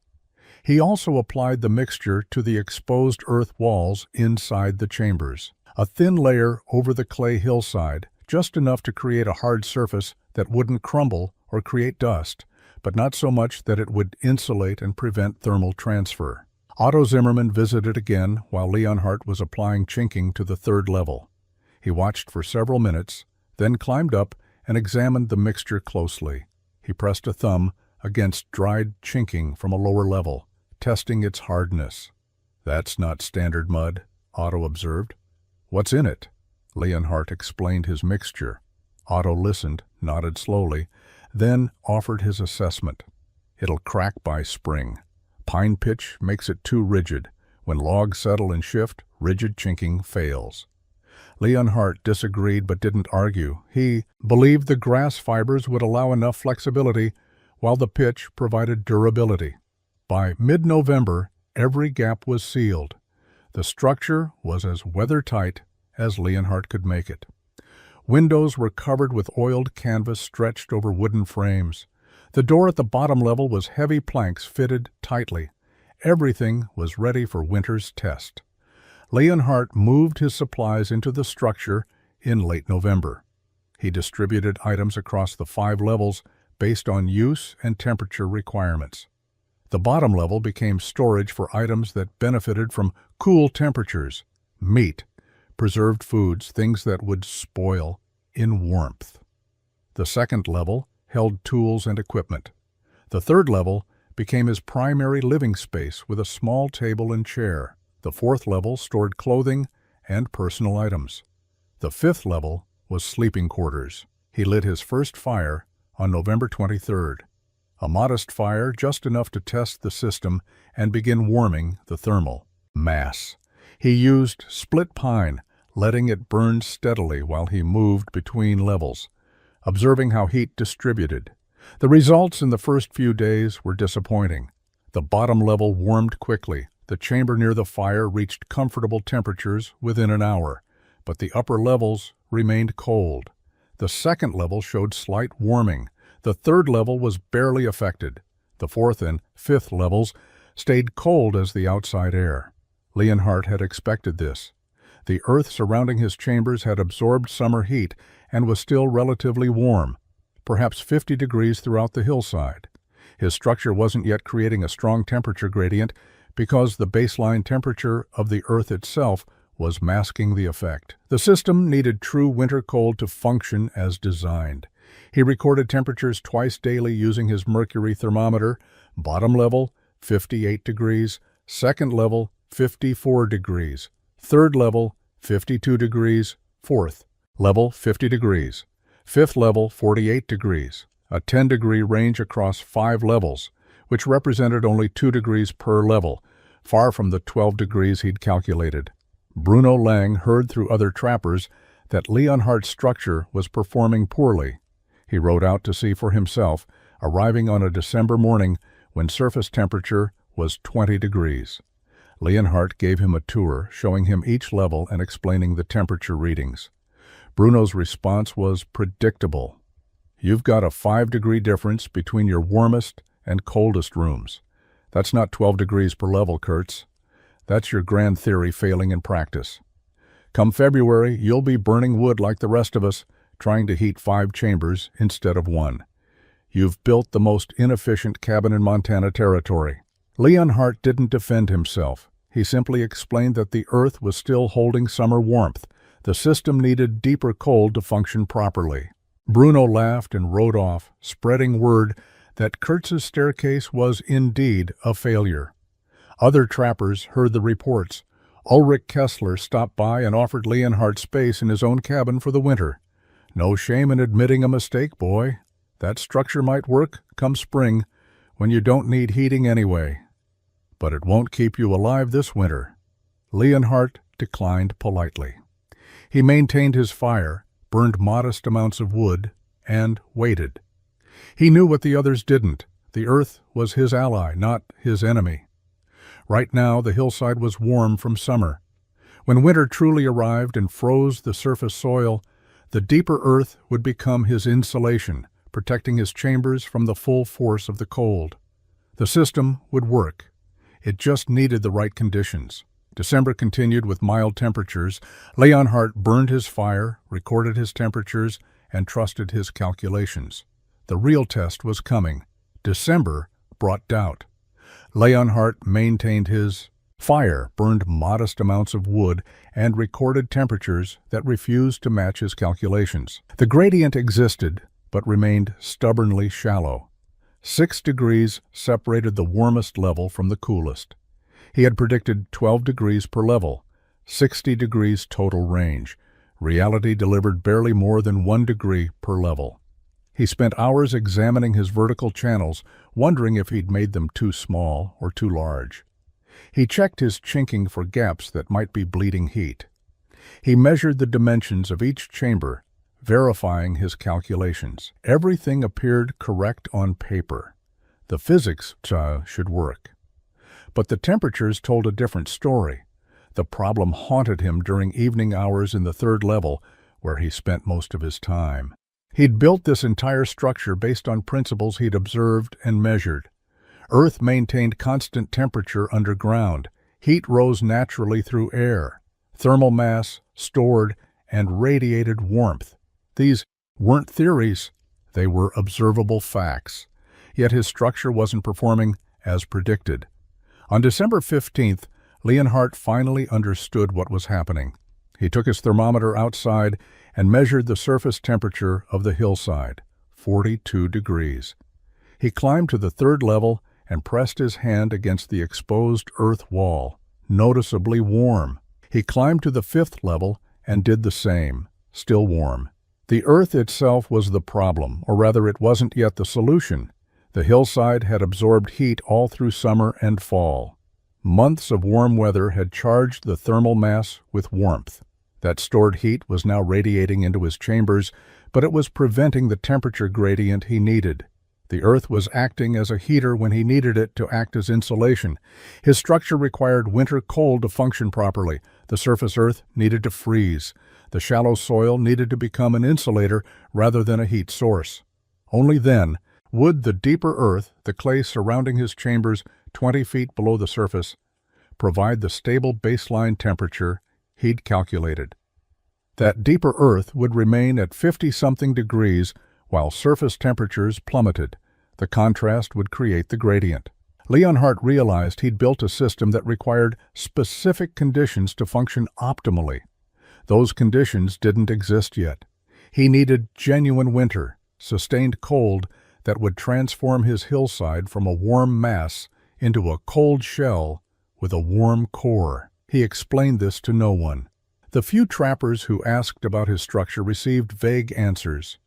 He also applied the mixture to the exposed earth walls inside the chambers. A thin layer over the clay hillside, just enough to create a hard surface that wouldn't crumble or create dust, but not so much that it would insulate and prevent thermal transfer. Otto Zimmermann visited again while Leonhardt was applying chinking to the 3rd level. He watched for several minutes, then climbed up and examined the mixture closely. He pressed a thumb against dried chinking from a lower level, testing its hardness. "That's not standard mud," Otto observed. "What's in it?" Leonhardt explained his mixture. Otto listened, nodded slowly, then offered his assessment. "It'll crack by spring. Pine pitch makes it too rigid. When logs settle and shift, rigid chinking fails." Leonhardt disagreed but didn't argue. He believed the grass fibers would allow enough flexibility, while the pitch provided durability. By mid-November, every gap was sealed. The structure was as weather-tight as Leonhardt could make it. Windows were covered with oiled canvas stretched over wooden frames. The door at the bottom level was heavy planks fitted tightly. Everything was ready for winter's test. Leonhardt moved his supplies into the structure in late November. He distributed items across the 5 levels based on use and temperature requirements. The bottom level became storage for items that benefited from cool temperatures: meat, preserved foods, things that would spoil in warmth. The second level held tools and equipment. The third level became his primary living space with a small table and chair. The fourth level stored clothing and personal items. The fifth level was sleeping quarters. He lit his first fire on November 23rd. A modest fire, just enough to test the system and begin warming the thermal mass. He used split pine, letting it burn steadily while he moved between levels, observing how heat distributed. The results in the first few days were disappointing. The bottom level warmed quickly. The chamber near the fire reached comfortable temperatures within an hour, but the upper levels remained cold. The second level showed slight warming. The third level was barely affected. The fourth and fifth levels stayed cold as the outside air. Leonhardt had expected this. The earth surrounding his chambers had absorbed summer heat and was still relatively warm, perhaps 50 degrees throughout the hillside. His structure wasn't yet creating a strong temperature gradient because the baseline temperature of the earth itself was masking the effect. The system needed true winter cold to function as designed. He recorded temperatures twice daily using his mercury thermometer: bottom level, 58 degrees, second level, 54 degrees, third level, 52 degrees, fourth level, 50 degrees, fifth level, 48 degrees, a 10-degree range across 5 levels, which represented only 2 degrees per level, far from the 12 degrees he'd calculated. Bruno Lang heard through other trappers that Leonhardt's structure was performing poorly. He rode out to see for himself, arriving on a December morning when surface temperature was 20 degrees. Leonhardt gave him a tour, showing him each level and explaining the temperature readings. Bruno's response was predictable. "You've got a 5-degree difference between your warmest and coldest rooms. That's not 12 degrees per level, Kurtz. That's your grand theory failing in practice. Come February, you'll be burning wood like the rest of us, trying to heat 5 chambers instead of 1. You've built the most inefficient cabin in Montana Territory." Leonhardt didn't defend himself. He simply explained that the earth was still holding summer warmth. The system needed deeper cold to function properly. Bruno laughed and rode off, spreading word that Kurtz's staircase was indeed a failure. Other trappers heard the reports. Ulrich Kessler stopped by and offered Leonhardt space in his own cabin for the winter. "No shame in admitting a mistake, boy. That structure might work come spring, when you don't need heating anyway. But it won't keep you alive this winter." Leonhardt declined politely. He maintained his fire, burned modest amounts of wood, and waited. He knew what the others didn't. The earth was his ally, not his enemy. Right now, the hillside was warm from summer. When winter truly arrived and froze the surface soil, the deeper earth would become his insulation, protecting his chambers from the full force of the cold. The system would work. It just needed the right conditions. December continued with mild temperatures. Leonhardt burned his fire, recorded his temperatures, and trusted his calculations. The real test was coming. December brought doubt. Leonhardt maintained his fire, burned modest amounts of wood, and recorded temperatures that refused to match his calculations. The gradient existed, but remained stubbornly shallow. 6 degrees separated the warmest level from the coolest. He had predicted 12 degrees per level, 60 degrees total range. Reality delivered barely more than 1 degree per level. He spent hours examining his vertical channels, wondering if he'd made them too small or too large. He checked his chinking for gaps that might be bleeding heat. He measured the dimensions of each chamber, verifying his calculations. Everything appeared correct on paper. The physics should work. But the temperatures told a different story. The problem haunted him during evening hours in the third level, where he spent most of his time. He'd built this entire structure based on principles he'd observed and measured. Earth maintained constant temperature underground. Heat rose naturally through air. Thermal mass stored and radiated warmth. These weren't theories. They were observable facts. Yet his structure wasn't performing as predicted. On December 15th, Leonhardt finally understood what was happening. He took his thermometer outside and measured the surface temperature of the hillside, 42 degrees. He climbed to the third level and pressed his hand against the exposed earth wall, noticeably warm. He climbed to the fifth level and did the same, still warm. The earth itself was the problem, or rather it wasn't yet the solution. The hillside had absorbed heat all through summer and fall. Months of warm weather had charged the thermal mass with warmth. That stored heat was now radiating into his chambers, but it was preventing the temperature gradient he needed. The earth was acting as a heater when he needed it to act as insulation. His structure required winter cold to function properly. The surface earth needed to freeze. The shallow soil needed to become an insulator rather than a heat source. Only then would the deeper earth, the clay surrounding his chambers 20 feet below the surface, provide the stable baseline temperature he'd calculated. That deeper earth would remain at 50-something degrees while surface temperatures plummeted. The contrast would create the gradient. Leonhardt realized he'd built a system that required specific conditions to function optimally. Those conditions didn't exist yet. He needed genuine winter, sustained cold that would transform his hillside from a warm mass into a cold shell with a warm core. He explained this to no one. The few trappers who asked about his structure received vague answers.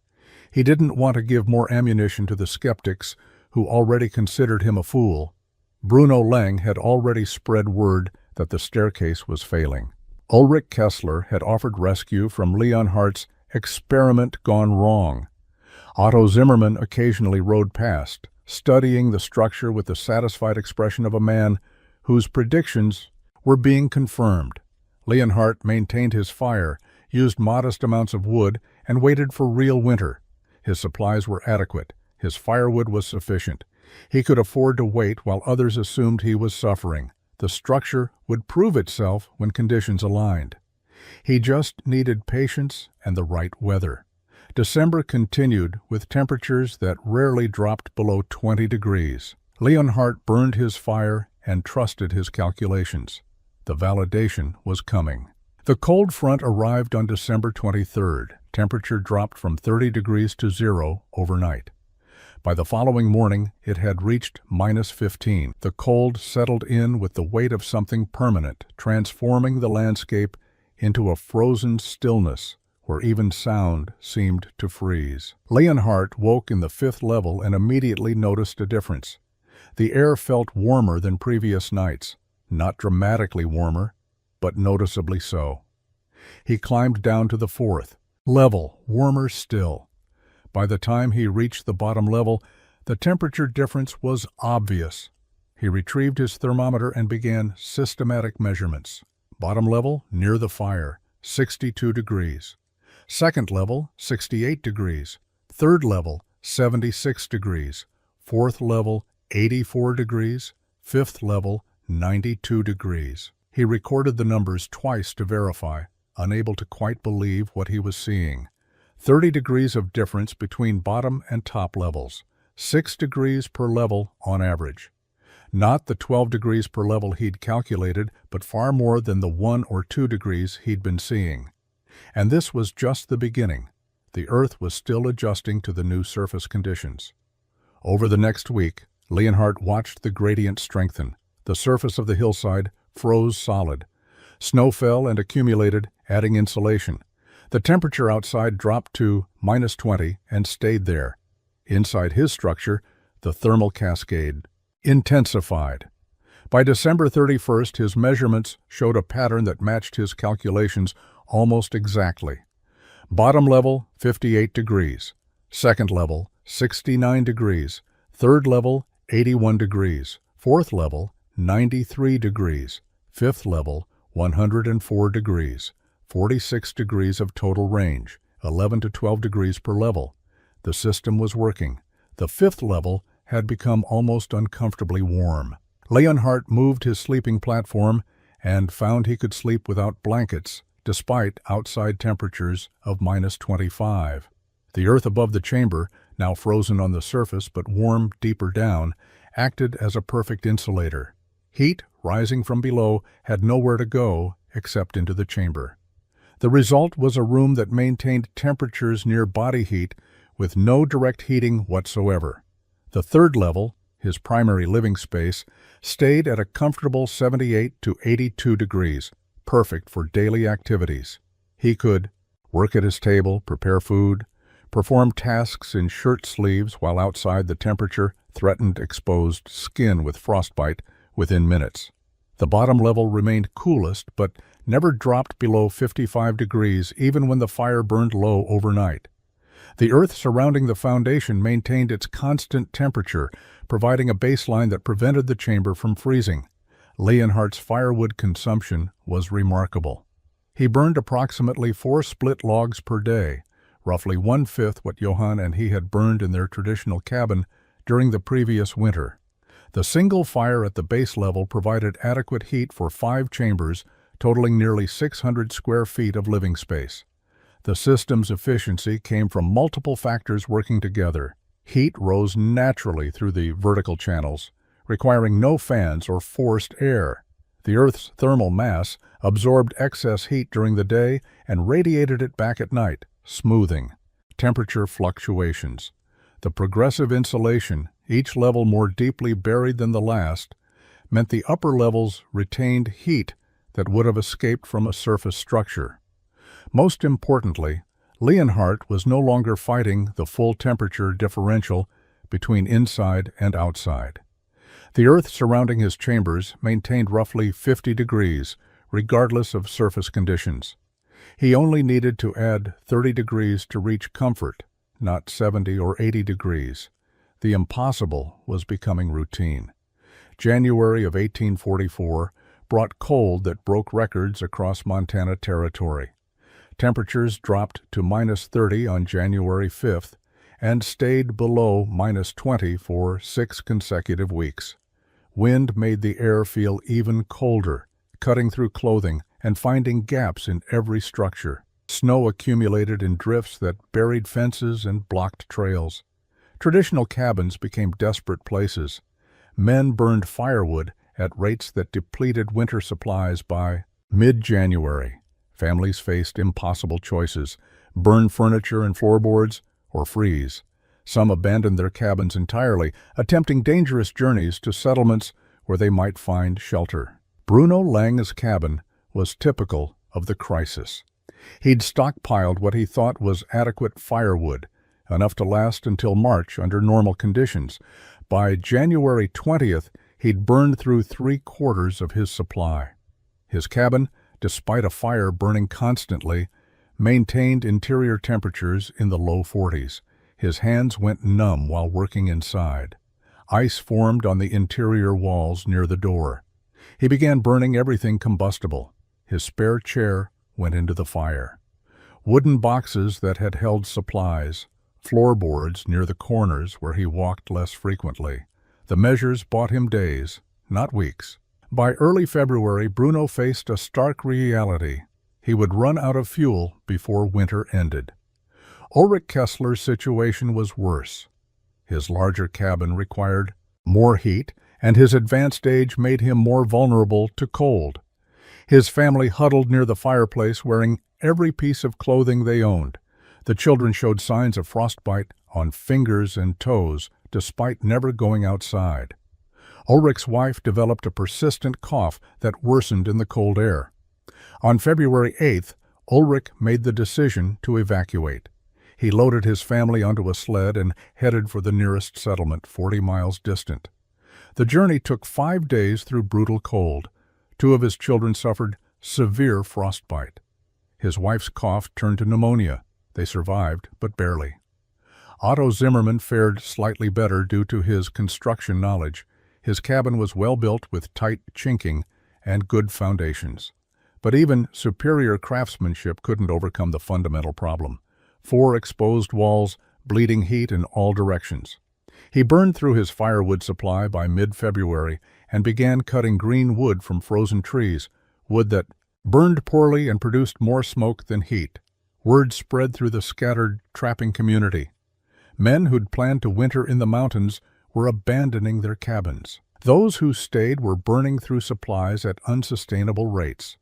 He didn't want to give more ammunition to the skeptics who already considered him a fool. Bruno Leng had already spread word that the staircase was failing. Ulrich Kessler had offered rescue from Leonhardt's experiment gone wrong. Otto Zimmermann occasionally rode past, studying the structure with the satisfied expression of a man whose predictions were being confirmed. Leonhardt maintained his fire, used modest amounts of wood, and waited for real winter. His supplies were adequate. His firewood was sufficient. He could afford to wait while others assumed he was suffering. The structure would prove itself when conditions aligned. He just needed patience and the right weather. December continued with temperatures that rarely dropped below 20 degrees. Leonhardt burned his fire and trusted his calculations. The validation was coming. The cold front arrived on December 23rd. Temperature dropped from 30 degrees to 0 overnight. By the following morning, it had reached -15. The cold settled in with the weight of something permanent, transforming the landscape into a frozen stillness where even sound seemed to freeze. Leonhardt woke in the fifth level and immediately noticed a difference. The air felt warmer than previous nights, not dramatically warmer, but noticeably so. He climbed down to the fourth level, warmer still. By the time he reached the bottom level, the temperature difference was obvious. He retrieved his thermometer and began systematic measurements. Bottom level, near the fire, 62 degrees. Second level, 68 degrees. Third level, 76 degrees. Fourth level, 84 degrees. Fifth level, 92 degrees. He recorded the numbers twice to verify, unable to quite believe what he was seeing. 30 degrees of difference between bottom and top levels, 6 degrees per level on average. Not the 12 degrees per level he'd calculated, but far more than the 1 or 2 degrees he'd been seeing. And this was just the beginning. The Earth was still adjusting to the new surface conditions. Over the next week, Leonhardt watched the gradient strengthen. The surface of the hillside froze solid. Snow fell and accumulated, adding insulation. The temperature outside dropped to -20 and stayed there. Inside his structure, the thermal cascade intensified. By December 31st, his measurements showed a pattern that matched his calculations almost exactly. Bottom level, 58 degrees. Second level, 69 degrees. Third level, 81 degrees. Fourth level, 93 degrees. Fifth level, 104 degrees. 46 degrees of total range, 11 to 12 degrees per level. The system was working. The fifth level had become almost uncomfortably warm. Leonhardt moved his sleeping platform and found he could sleep without blankets, despite outside temperatures of -25. The earth above the chamber now frozen on the surface but warm deeper down, acted as a perfect insulator. Heat, rising from below, had nowhere to go except into the chamber. The result was a room that maintained temperatures near body heat with no direct heating whatsoever. The third level, his primary living space, stayed at a comfortable 78 to 82 degrees, perfect for daily activities. He could work at his table, prepare food, perform tasks in shirt sleeves while outside the temperature threatened exposed skin with frostbite within minutes. The bottom level remained coolest but never dropped below 55 degrees even when the fire burned low overnight. The earth surrounding the foundation maintained its constant temperature, providing a baseline that prevented the chamber from freezing. Leonhardt's firewood consumption was remarkable. He burned approximately 4 split logs per day, roughly 1/5 what Johann and he had burned in their traditional cabin during the previous winter. The single fire at the base level provided adequate heat for 5 chambers, totaling nearly 600 square feet of living space. The system's efficiency came from multiple factors working together. Heat rose naturally through the vertical channels, requiring no fans or forced air. The Earth's thermal mass absorbed excess heat during the day and radiated it back at night, smoothing temperature fluctuations. The progressive insulation, each level more deeply buried than the last, meant the upper levels retained heat that would have escaped from a surface structure. Most importantly, Leonhardt was no longer fighting the full temperature differential between inside and outside. The earth surrounding his chambers maintained roughly 50 degrees, regardless of surface conditions. He only needed to add 30 degrees to reach comfort, not 70 or 80 degrees. The impossible was becoming routine. January of 1844 brought cold that broke records across Montana territory. Temperatures dropped to -30 on January 5th and stayed below -20 for 6 consecutive weeks. Wind made the air feel even colder, cutting through clothing and finding gaps in every structure. Snow accumulated in drifts that buried fences and blocked trails. Traditional cabins became desperate places. Men burned firewood at rates that depleted winter supplies by mid-January. Families faced impossible choices: burn furniture and floorboards or freeze. Some abandoned their cabins entirely, attempting dangerous journeys to settlements where they might find shelter. Bruno Lange's cabin was typical of the crisis. He'd stockpiled what he thought was adequate firewood, enough to last until March under normal conditions. By January 20th, he'd burned through 3/4 of his supply. His cabin, despite a fire burning constantly, maintained interior temperatures in the low 40s. His hands went numb while working inside. Ice formed on the interior walls near the door. He began burning everything combustible. His spare chair went into the fire. Wooden boxes that had held supplies, floorboards near the corners where he walked less frequently. The measures bought him days, not weeks. By early February, Bruno faced a stark reality. He would run out of fuel before winter ended. Ulrich Kessler's situation was worse. His larger cabin required more heat, and his advanced age made him more vulnerable to cold. His family huddled near the fireplace, wearing every piece of clothing they owned. The children showed signs of frostbite on fingers and toes, despite never going outside. Ulrich's wife developed a persistent cough that worsened in the cold air. On February 8th, Ulrich made the decision to evacuate. He loaded his family onto a sled and headed for the nearest settlement, 40 miles distant. The journey took 5 days through brutal cold. 2 of his children suffered severe frostbite. His wife's cough turned to pneumonia. They survived, but barely. Otto Zimmermann fared slightly better due to his construction knowledge. His cabin was well built with tight chinking and good foundations. But even superior craftsmanship couldn't overcome the fundamental problem: 4 exposed walls, bleeding heat in all directions. He burned through his firewood supply by mid-February and began cutting green wood from frozen trees, wood that burned poorly and produced more smoke than heat. Word spread through the scattered trapping community. Men who'd planned to winter in the mountains were abandoning their cabins. Those who stayed were burning through supplies at unsustainable rates.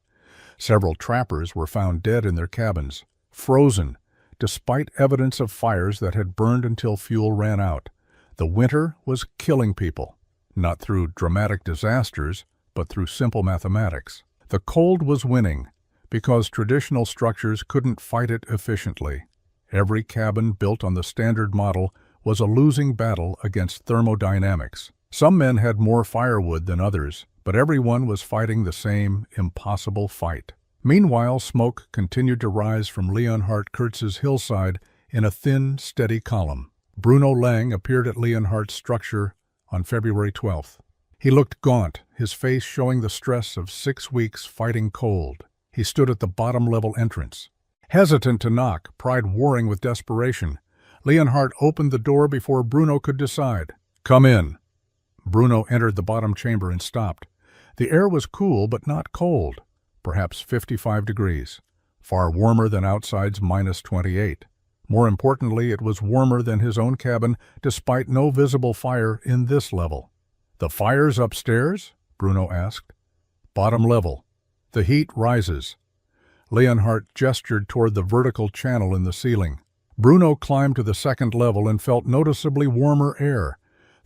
Several trappers were found dead in their cabins, frozen, despite evidence of fires that had burned until fuel ran out. The winter was killing people, not through dramatic disasters, but through simple mathematics. The cold was winning, because traditional structures couldn't fight it efficiently. Every cabin built on the standard model was a losing battle against thermodynamics. Some men had more firewood than others, but everyone was fighting the same impossible fight. Meanwhile, smoke continued to rise from Leonhard Kurtz's hillside in a thin, steady column. Bruno Lang appeared at Leonhardt's structure on February 12th. He looked gaunt, his face showing the stress of 6 weeks fighting cold. He stood at the bottom-level entrance. Hesitant to knock, pride warring with desperation, Leonhardt opened the door before Bruno could decide. "Come in." Bruno entered the bottom chamber and stopped. The air was cool but not cold, perhaps 55 degrees, far warmer than outside's -28. More importantly, it was warmer than his own cabin, despite no visible fire in this level. "The fire's upstairs?" Bruno asked. "Bottom level. The heat rises." Leonhardt gestured toward the vertical channel in the ceiling. Bruno climbed to the second level and felt noticeably warmer air.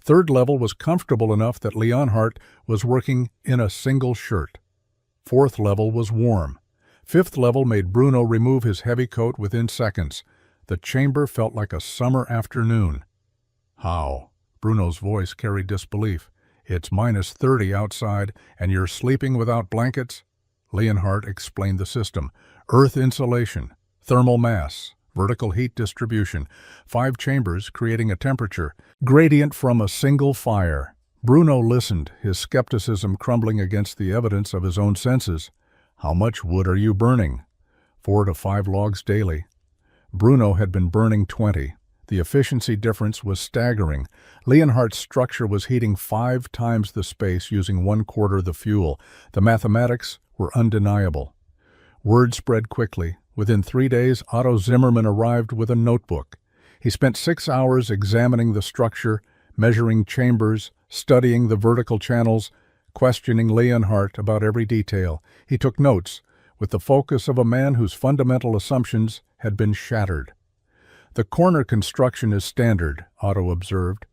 Third level was comfortable enough that Leonhardt was working in a single shirt. Fourth level was warm. Fifth level made Bruno remove his heavy coat within seconds. The chamber felt like a summer afternoon. "How?" Bruno's voice carried disbelief. "It's -30 outside, and you're sleeping without blankets?" Leonhardt explained the system. Earth insulation, thermal mass, vertical heat distribution, 5 chambers creating a temperature gradient from a single fire. Bruno listened, his skepticism crumbling against the evidence of his own senses. "How much wood are you burning?" 4 to 5 logs daily. Bruno had been burning 20. The efficiency difference was staggering. Leonhardt's structure was heating 5 times the space using 1/4 the fuel. The mathematics were undeniable. Word spread quickly. Within 3 days, Otto Zimmermann arrived with a notebook. He spent 6 hours examining the structure, measuring chambers, studying the vertical channels, questioning Leonhardt about every detail. He took notes, with the focus of a man whose fundamental assumptions had been shattered. "The corner construction is standard," Otto observed.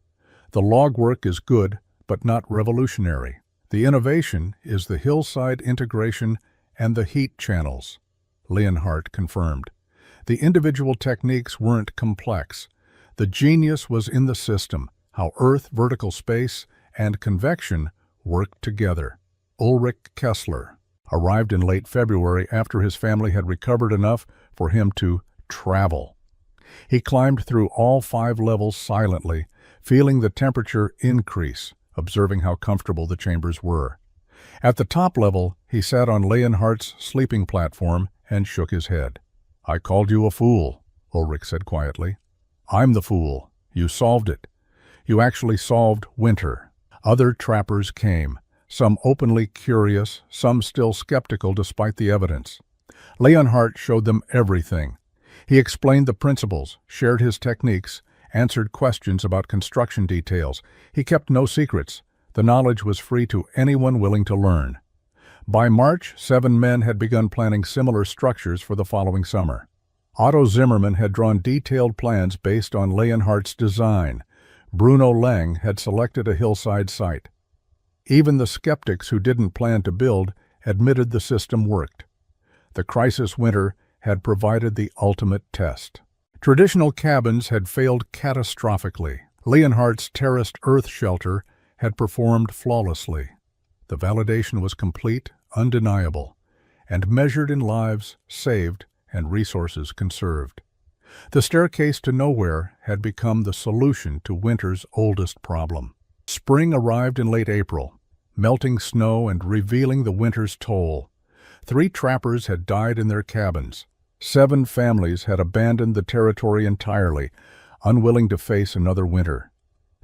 "The log work is good, but not revolutionary. The innovation is the hillside integration and the heat channels," Leonhardt confirmed. The individual techniques weren't complex. The genius was in the system, how earth, vertical space, and convection worked together. Ulrich Kessler arrived in late February after his family had recovered enough for him to travel. He climbed through all 5 levels silently, feeling the temperature increase, observing how comfortable the chambers were. At the top level, he sat on Leonhardt's sleeping platform and shook his head. "I called you a fool," Ulrich said quietly. "I'm the fool. You solved it. You actually solved winter." Other trappers came, some openly curious, some still skeptical despite the evidence. Leonhardt showed them everything. He explained the principles, shared his techniques, answered questions about construction details. He kept no secrets. The knowledge was free to anyone willing to learn. By March, 7 men had begun planning similar structures for the following summer. Otto Zimmermann had drawn detailed plans based on Leonhardt's design. Bruno Lang had selected a hillside site. Even the skeptics who didn't plan to build admitted the system worked. The crisis winter had provided the ultimate test. Traditional cabins had failed catastrophically. Leonhardt's terraced earth shelter had performed flawlessly. The validation was complete, undeniable, and measured in lives saved and resources conserved. The staircase to nowhere had become the solution to winter's oldest problem. Spring arrived in late April, melting snow and revealing the winter's toll. 3 trappers had died in their cabins. 7 families had abandoned the territory entirely, unwilling to face another winter.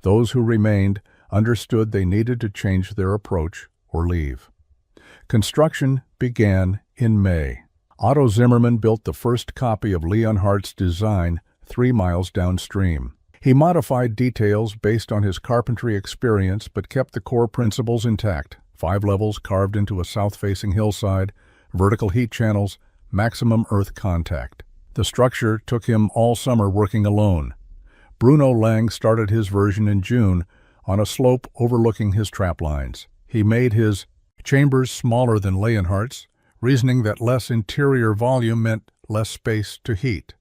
Those who remained understood they needed to change their approach or leave. Construction began in May. Otto Zimmermann built the first copy of Leonhardt's design 3 miles downstream. He modified details based on his carpentry experience but kept the core principles intact: 5 levels carved into a south-facing hillside, vertical heat channels, maximum earth contact. The structure took him all summer working alone. Bruno Lang started his version in June on a slope overlooking his trap lines. He made his chambers smaller than Leonhardt's, reasoning that less interior volume meant less space to heat.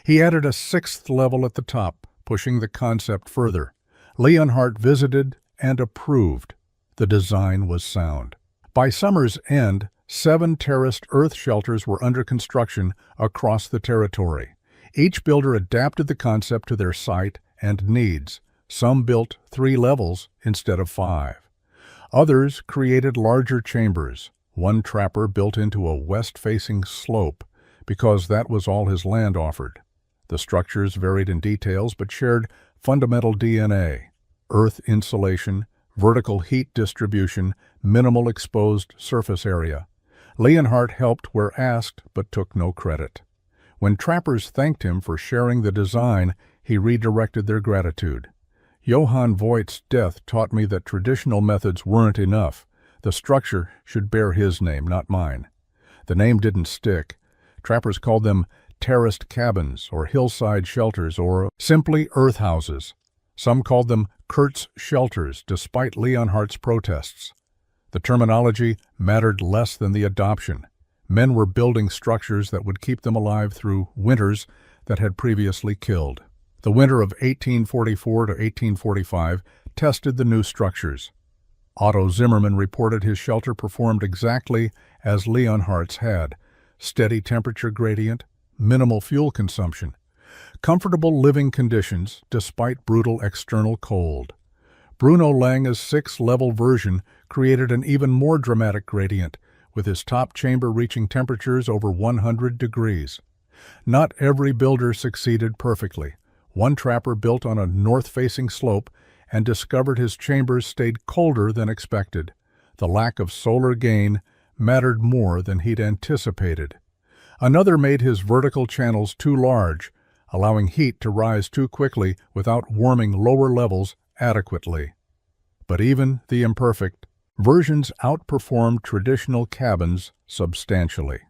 He added a 6th level at the top, pushing the concept further. Leonhardt visited and approved. The design was sound. By summer's end, 7 terraced earth shelters were under construction across the territory. Each builder adapted the concept to their site and needs. Some built 3 levels instead of 5. Others created larger chambers. One trapper built into a west-facing slope because that was all his land offered. The structures varied in details but shared fundamental DNA: earth insulation, vertical heat distribution, minimal exposed surface area. Leonhardt helped where asked but took no credit. When trappers thanked him for sharing the design, he redirected their gratitude. Johann Voigt's death taught me that traditional methods weren't enough. The structure should bear his name, not mine. The name didn't stick. Trappers called them terraced cabins or hillside shelters or simply earth houses. Some called them Kurtz shelters, despite Leonhardt's protests. The terminology mattered less than the adoption. Men were building structures that would keep them alive through winters that had previously killed. The winter of 1844 to 1845 tested the new structures. Otto Zimmermann reported his shelter performed exactly as Leonhardt's had: steady temperature gradient, minimal fuel consumption, comfortable living conditions despite brutal external cold. Bruno Lange's 6-level version created an even more dramatic gradient, with his top chamber reaching temperatures over 100 degrees. Not every builder succeeded perfectly. One trapper built on a north-facing slope and discovered his chambers stayed colder than expected. The lack of solar gain mattered more than he'd anticipated. Another made his vertical channels too large, allowing heat to rise too quickly without warming lower levels adequately. But even the imperfect versions outperformed traditional cabins substantially.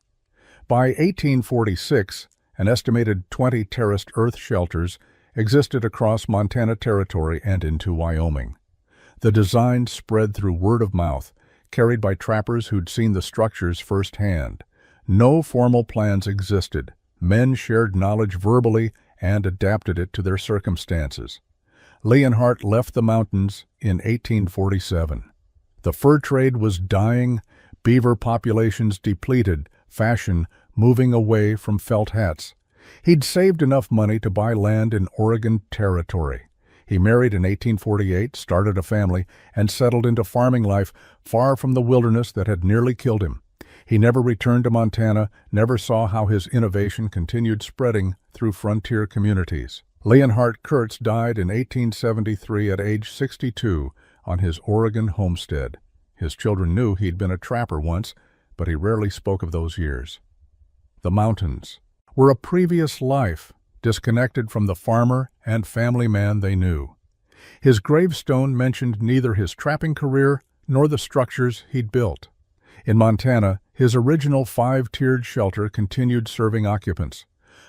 By 1846, an estimated 20 terraced earth shelters existed across Montana Territory and into Wyoming. The design spread through word of mouth, carried by trappers who'd seen the structures firsthand. No formal plans existed. Men shared knowledge verbally and adapted it to their circumstances. Leonhardt left the mountains in 1847. The fur trade was dying, beaver populations depleted, fashion moving away from felt hats. He'd saved enough money to buy land in Oregon Territory. He married in 1848, started a family, and settled into farming life far from the wilderness that had nearly killed him. He never returned to Montana, never saw how his innovation continued spreading through frontier communities. Leonhardt Kurtz died in 1873 at age 62 on his Oregon homestead. His children knew he'd been a trapper once, but he rarely spoke of those years. The mountains were a previous life, disconnected from the farmer and family man they knew. His gravestone mentioned neither his trapping career nor the structures he'd built. In Montana, his original 5-tiered shelter continued serving occupants.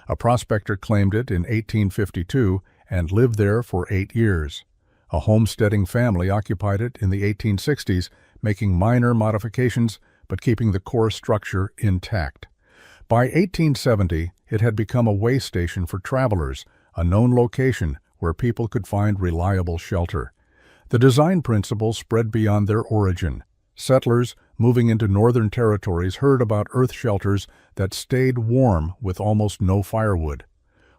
A prospector claimed it in 1852 and lived there for 8 years. A homesteading family occupied it in the 1860s, making minor modifications but keeping the core structure intact. By 1870, it had become a way station for travelers, a known location where people could find reliable shelter. The design principles spread beyond their origin. Settlers moving into northern territories heard about earth shelters that stayed warm with almost no firewood.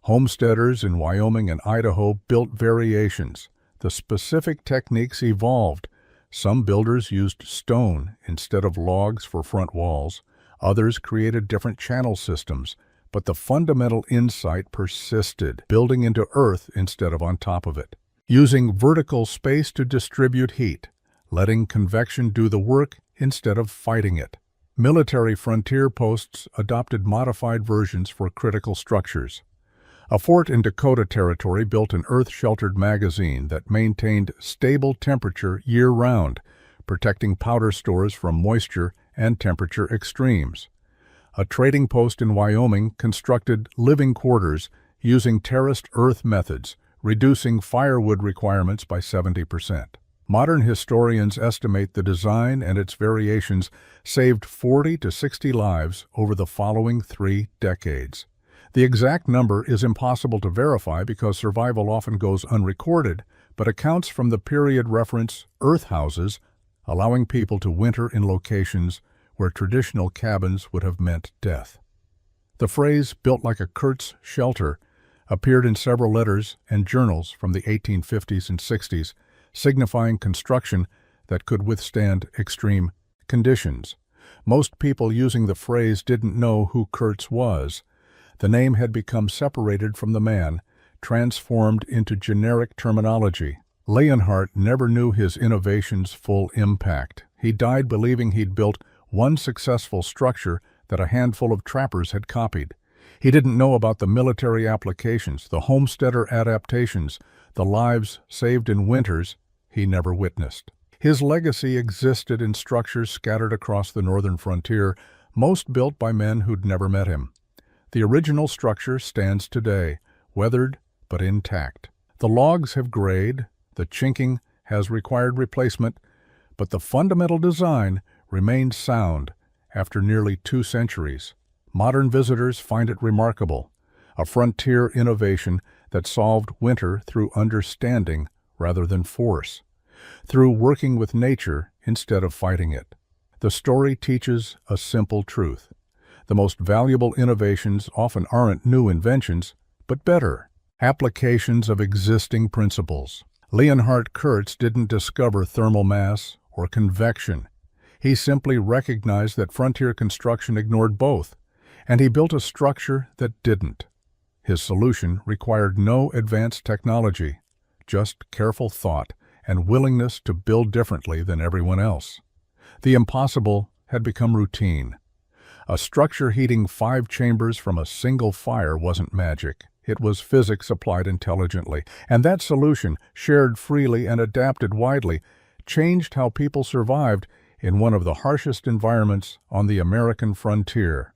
Homesteaders in Wyoming and Idaho built variations. The specific techniques evolved. Some builders used stone instead of logs for front walls. Others created different channel systems, but the fundamental insight persisted, building into earth instead of on top of it. Using vertical space to distribute heat, letting convection do the work instead of fighting it. Military frontier posts adopted modified versions for critical structures. A fort in Dakota Territory built an earth-sheltered magazine that maintained stable temperature year-round, protecting powder stores from moisture and temperature extremes. A trading post in Wyoming constructed living quarters using terraced earth methods, reducing firewood requirements by 70%. Modern historians estimate the design and its variations saved 40 to 60 lives over the following 3 decades. The exact number is impossible to verify because survival often goes unrecorded, but accounts from the period reference earth houses, allowing people to winter in locations where traditional cabins would have meant death. The phrase, "built like a Kurtz shelter," appeared in several letters and journals from the 1850s and 60s, signifying construction that could withstand extreme conditions. Most people using the phrase didn't know who Kurtz was. The name had become separated from the man, transformed into generic terminology. Leonhardt never knew his innovation's full impact. He died believing he'd built one successful structure that a handful of trappers had copied. He didn't know about the military applications, the homesteader adaptations, the lives saved in winters he never witnessed. His legacy existed in structures scattered across the northern frontier, most built by men who'd never met him. The original structure stands today, weathered but intact. The logs have grayed, the chinking has required replacement, but the fundamental design remains sound after nearly 2 centuries. Modern visitors find it remarkable, a frontier innovation that solved winter through understanding rather than force, through working with nature instead of fighting it. The story teaches a simple truth. The most valuable innovations often aren't new inventions, but better applications of existing principles. Leonhard Kurtz didn't discover thermal mass or convection. He simply recognized that frontier construction ignored both, and he built a structure that didn't. His solution required no advanced technology, just careful thought and willingness to build differently than everyone else. The impossible had become routine. A structure heating 5 chambers from a single fire wasn't magic. It was physics applied intelligently, and that solution, shared freely and adapted widely, changed how people survived in one of the harshest environments on the American frontier.